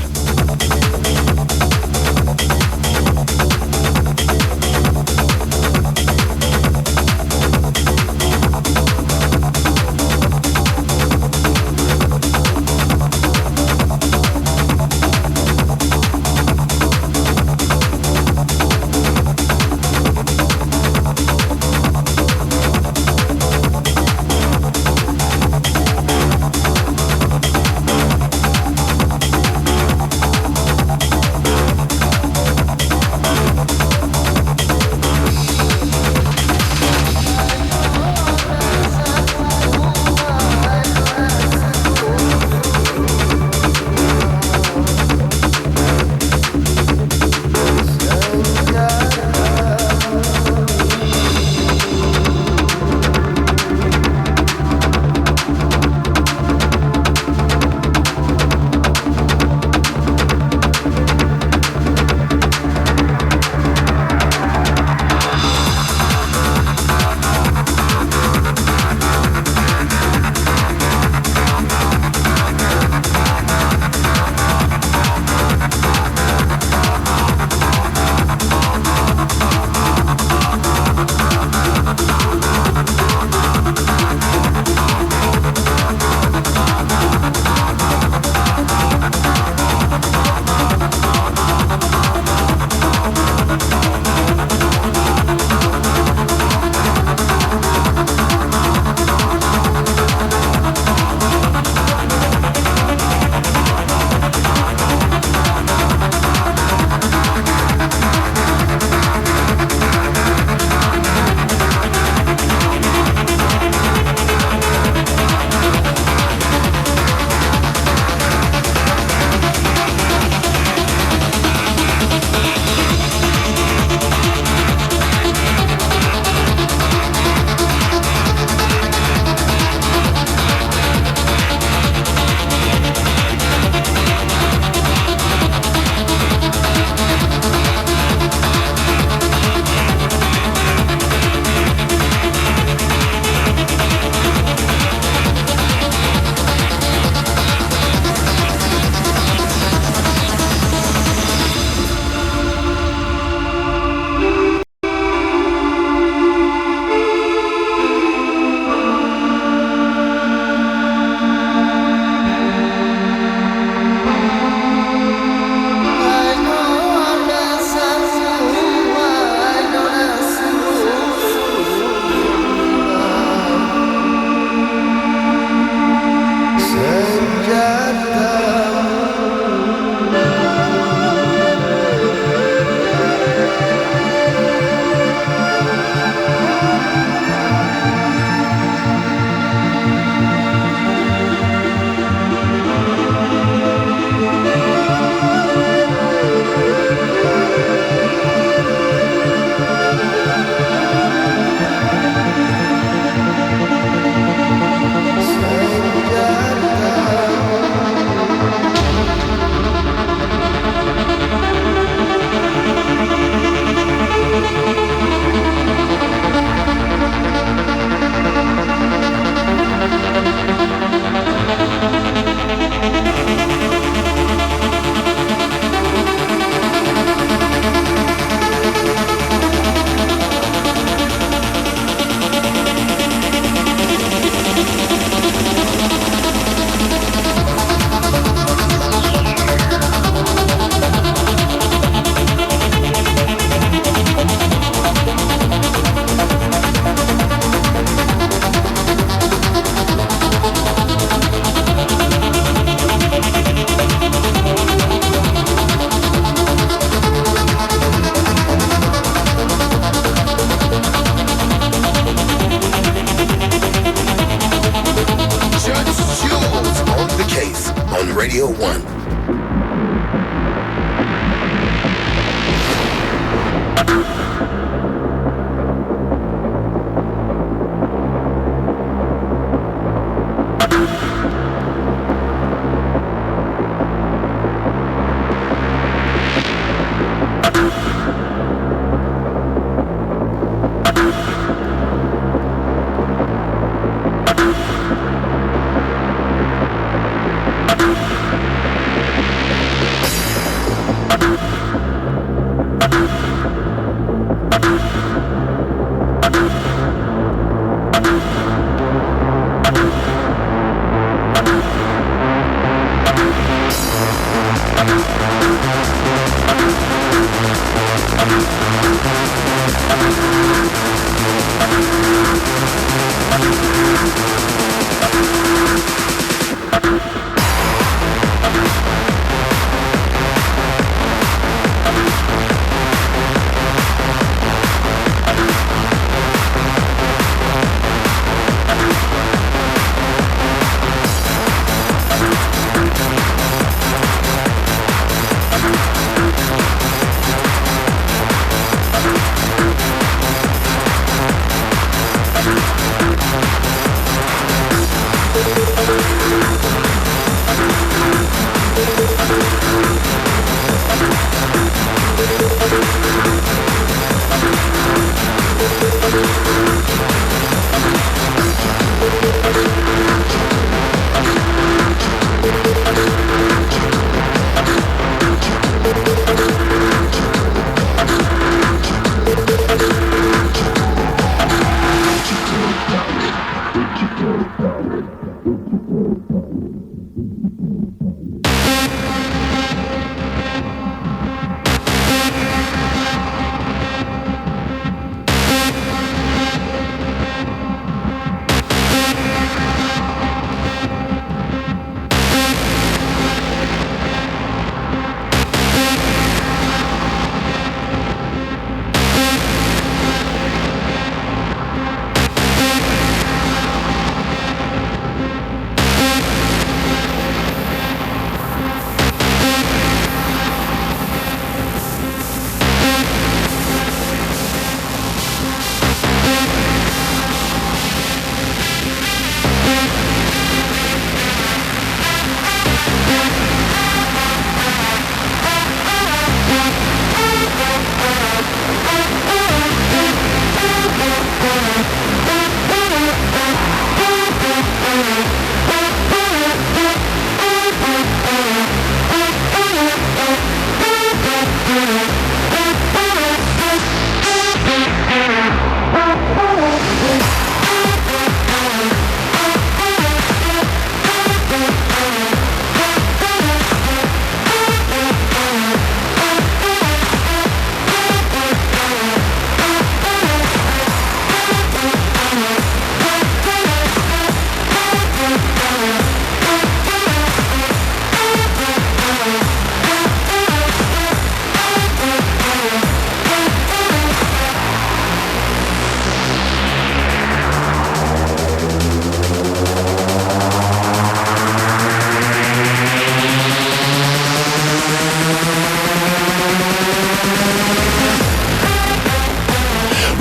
It's Jules on the case on Radio 1.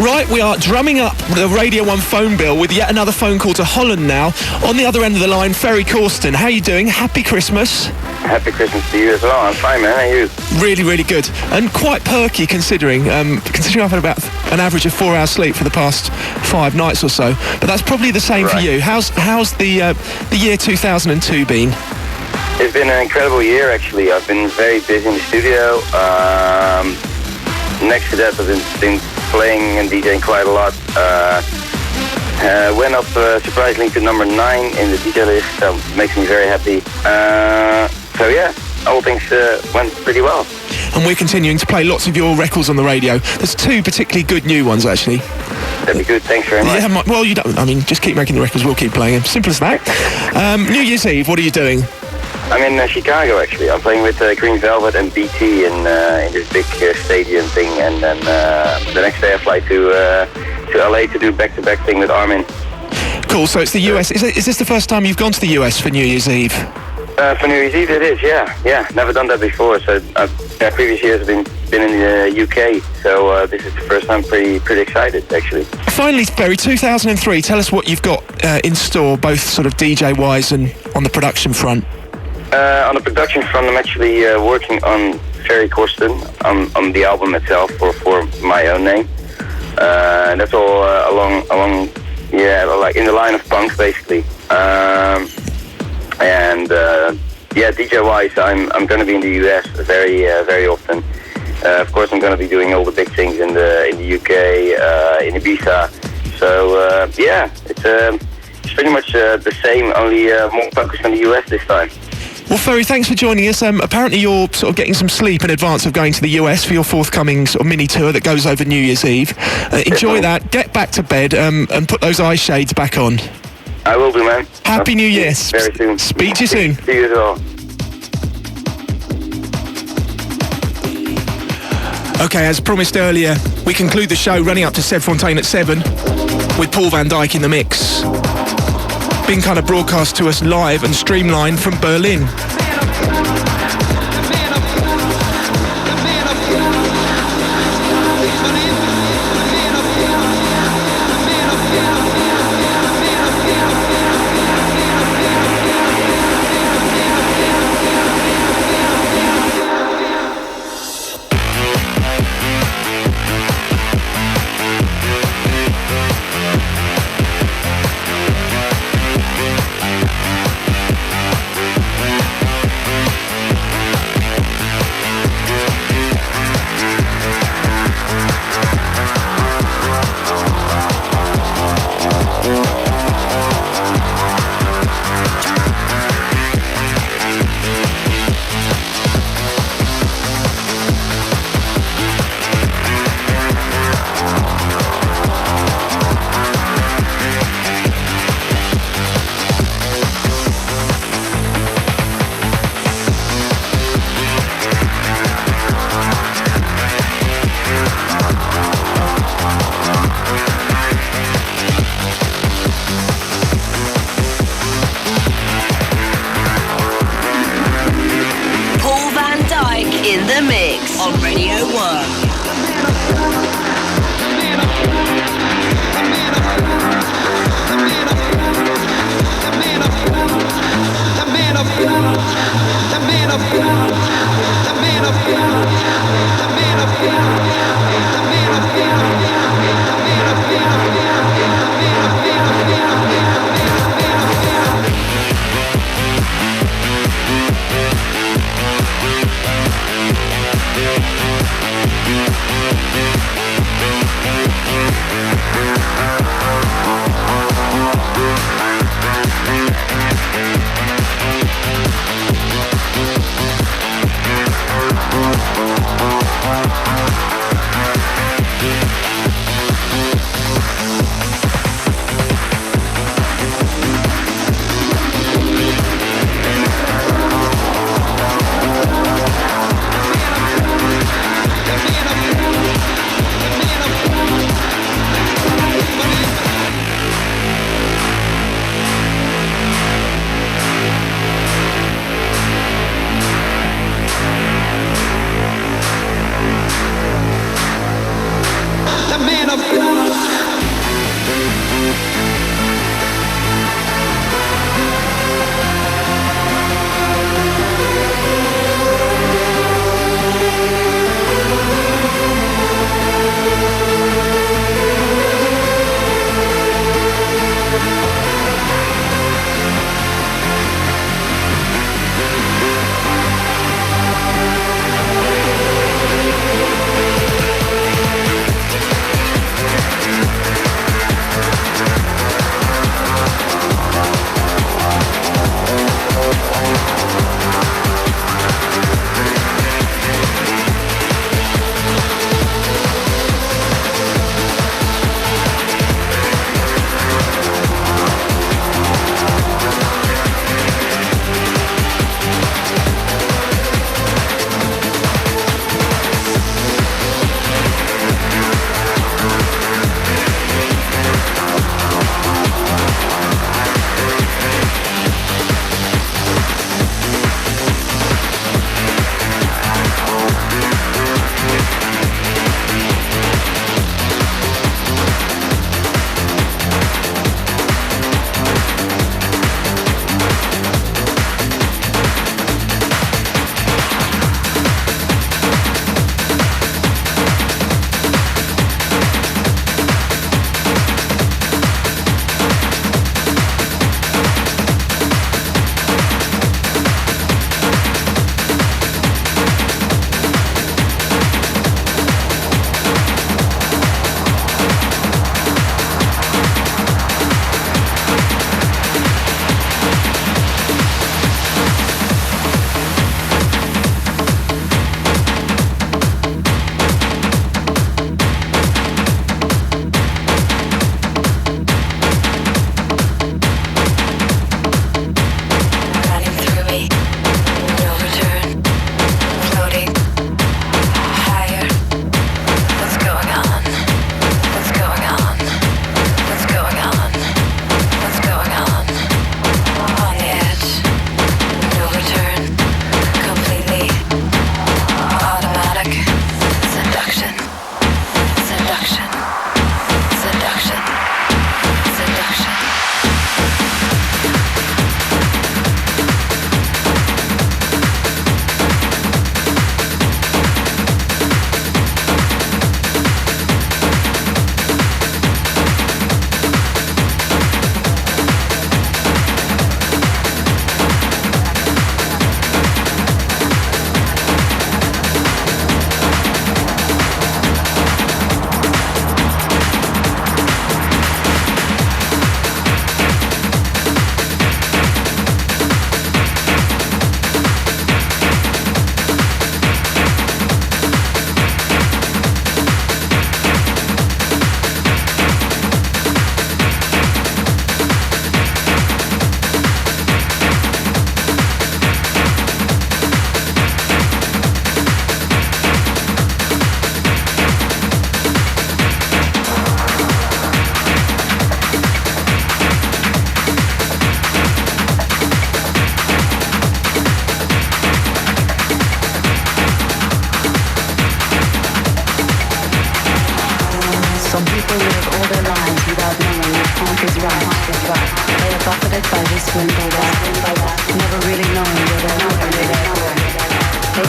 Right, we are drumming up the Radio 1 phone bill with yet another phone call to Holland now. On the other end of the line, Fergie Corsten. How you doing? Happy Christmas. Happy Christmas to you as well. I'm fine, man. How are you? Really, really good. And quite perky considering I've had about an average of 4 hours sleep for the past 5 nights or so. But that's probably the same for you. How's the year 2002 been? It's been an incredible year, actually. I've been very busy in the studio. Next to that, I've been playing and DJing quite a lot. Went up surprisingly to number 9 in the DJ list, so makes me very happy. So yeah, all things went pretty well. And we're continuing to play lots of your records on the radio. There's 2 particularly good new ones, actually. That'd be good, thanks very much. Yeah, well, you don't, just keep making the records, we'll keep playing them. Simple as that. New Year's Eve, what are you doing? I'm in Chicago, actually. I'm playing with Green Velvet and BT in this big stadium thing, and then the next day I fly to LA to do back-to-back thing with Armin. Cool, so it's the US. Is this the first time you've gone to the US for New Year's Eve? For New Year's Eve it is, yeah. Never done that before, so previous years have been in the UK, so this is the first time. Pretty excited, actually. Finally, Fergie, 2003, tell us what you've got in store, both sort of DJ-wise and on the production front. On the production front, I'm actually working on Fergie Corsten, on the album itself, for my own name. And that's all along, like in the line of punk, basically. DJ-wise, I'm going to be in the US very often. Of course, I'm going to be doing all the big things in the UK, in Ibiza. So it's pretty much the same, only more focused on the US this time. Well, Fergie, thanks for joining us. Apparently you're sort of getting some sleep in advance of going to the US for your forthcoming sort of mini tour that goes over New Year's Eve. Enjoy that, get back to bed, and put those eye shades back on. I will do, man. Happy New Year. Very soon. Speak to you soon. See you as well. Okay, as promised earlier, we conclude the show running up to Seb Fontaine at 7 with Paul van Dyk in the mix. Being kind of broadcast to us live and streamlined from Berlin.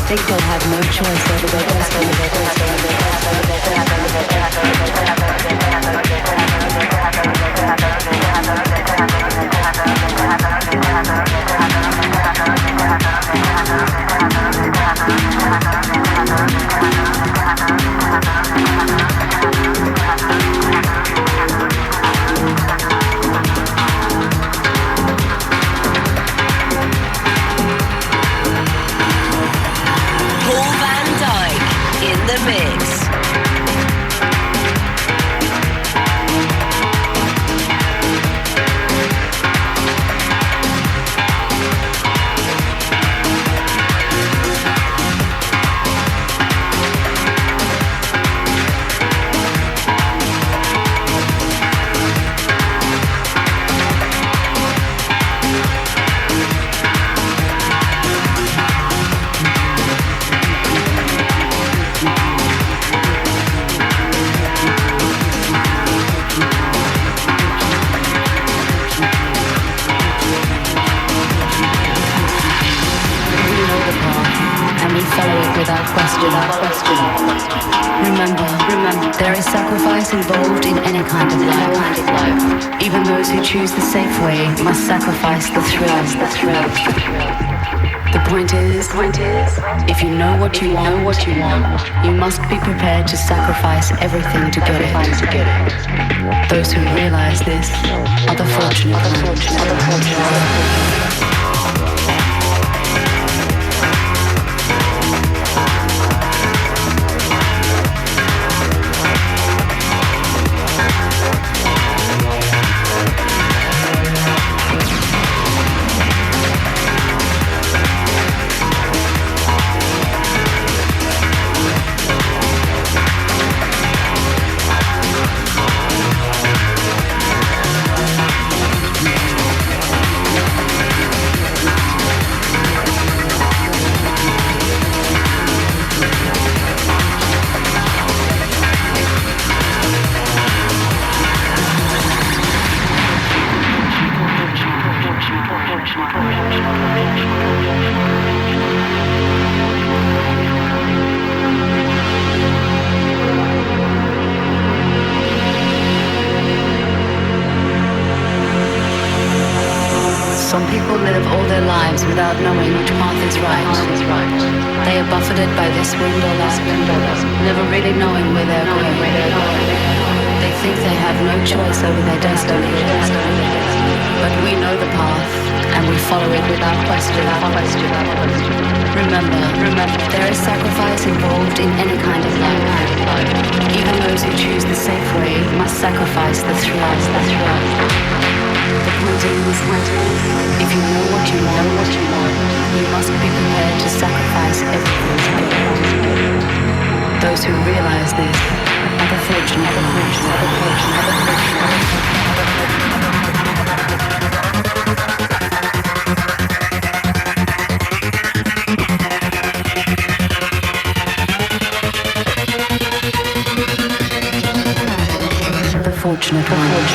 think they'll have no choice over their destiny. In the mix. Remember, there is sacrifice involved in any kind of life. Even those who choose the safe way must sacrifice the thrill. The point is, if you know what you want, you must be prepared to sacrifice everything to get it. Those who realize this are the fortunate ones. Some people live all their lives without knowing which path is right. They are buffeted by this wind or that, never really knowing where they're going. They think they have no choice over their destiny. But we know the path, and we follow it without question. Remember, there is sacrifice involved in any kind of life. Even those who choose the safe way must sacrifice the thrill. The point is, if you know what you want, you must be prepared to sacrifice everything. Those who realize this are the fortunate ones. The fortunate ones.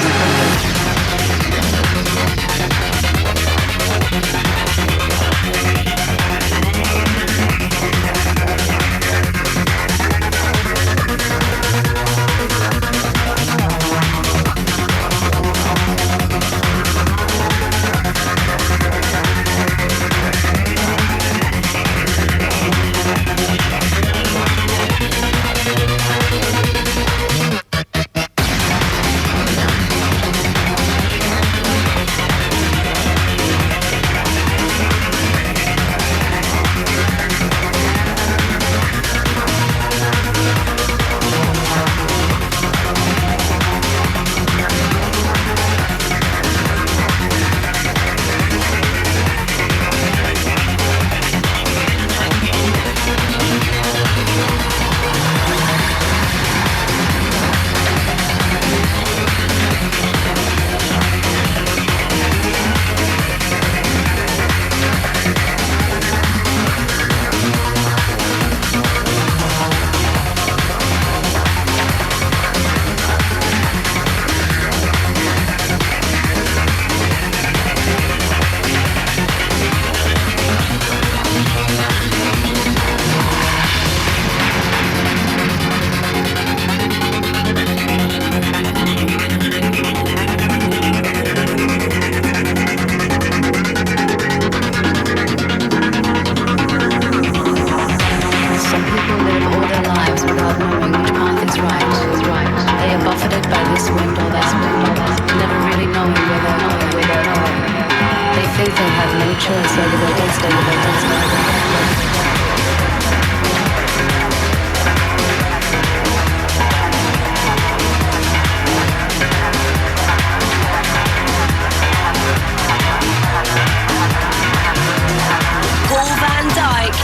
have no choice over their destiny.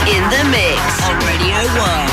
In the mix on Radio 1.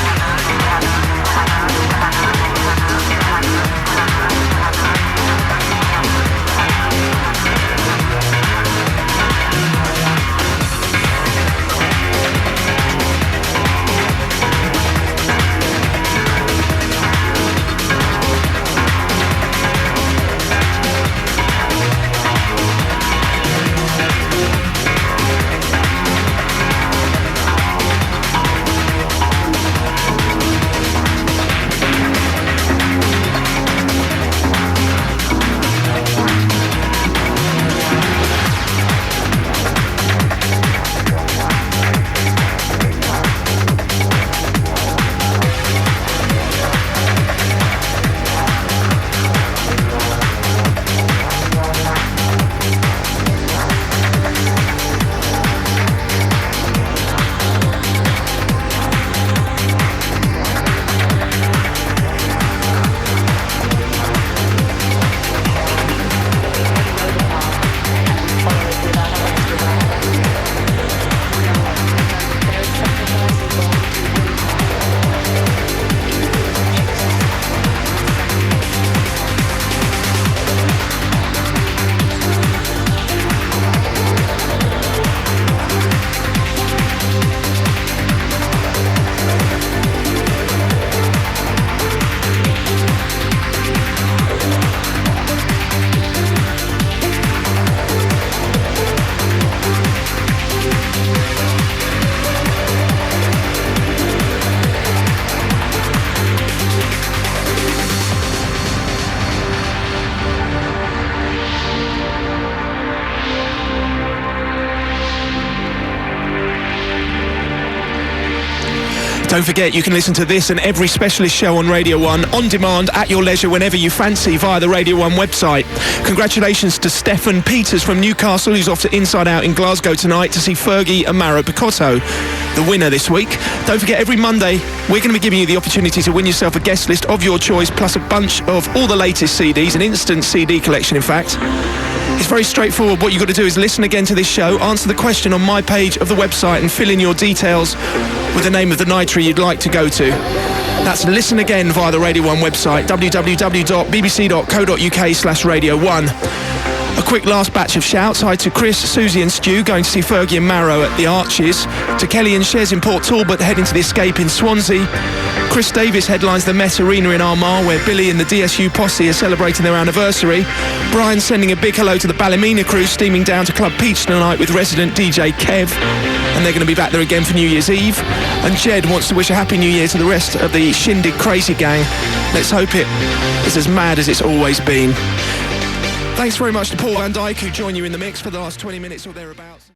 Don't forget, you can listen to this and every specialist show on Radio 1 on demand at your leisure whenever you fancy via the Radio 1 website. Congratulations to Stefan Peters from Newcastle, who's off to Inside Out in Glasgow tonight to see Fergie and Mauro Picotto, the winner this week. Don't forget, every Monday, we're going to be giving you the opportunity to win yourself a guest list of your choice, plus a bunch of all the latest CDs, an instant CD collection, in fact. It's very straightforward. What you've got to do is listen again to this show, answer the question on my page of the website and fill in your details with the name of the nightery you'd like to go to. That's listen again via the Radio 1 website, www.bbc.co.uk/Radio 1. A quick last batch of shouts. Hi to Chris, Susie and Stu going to see Fergie and Mauro at the Arches. To Kelly and Shez in Port Talbot heading to the Escape in Swansea. Chris Davis headlines the Met Arena in Armagh, where Billy and the DSU posse are celebrating their anniversary. Brian sending a big hello to the Ballymena crew steaming down to Club Peach tonight with resident DJ Kev, and they're going to be back there again for New Year's Eve. And Jed wants to wish a Happy New Year to the rest of the Shindig Crazy Gang. Let's hope it is as mad as it's always been. Thanks very much to Paul Van Dyke, who joined you in the mix for the last 20 minutes or thereabouts.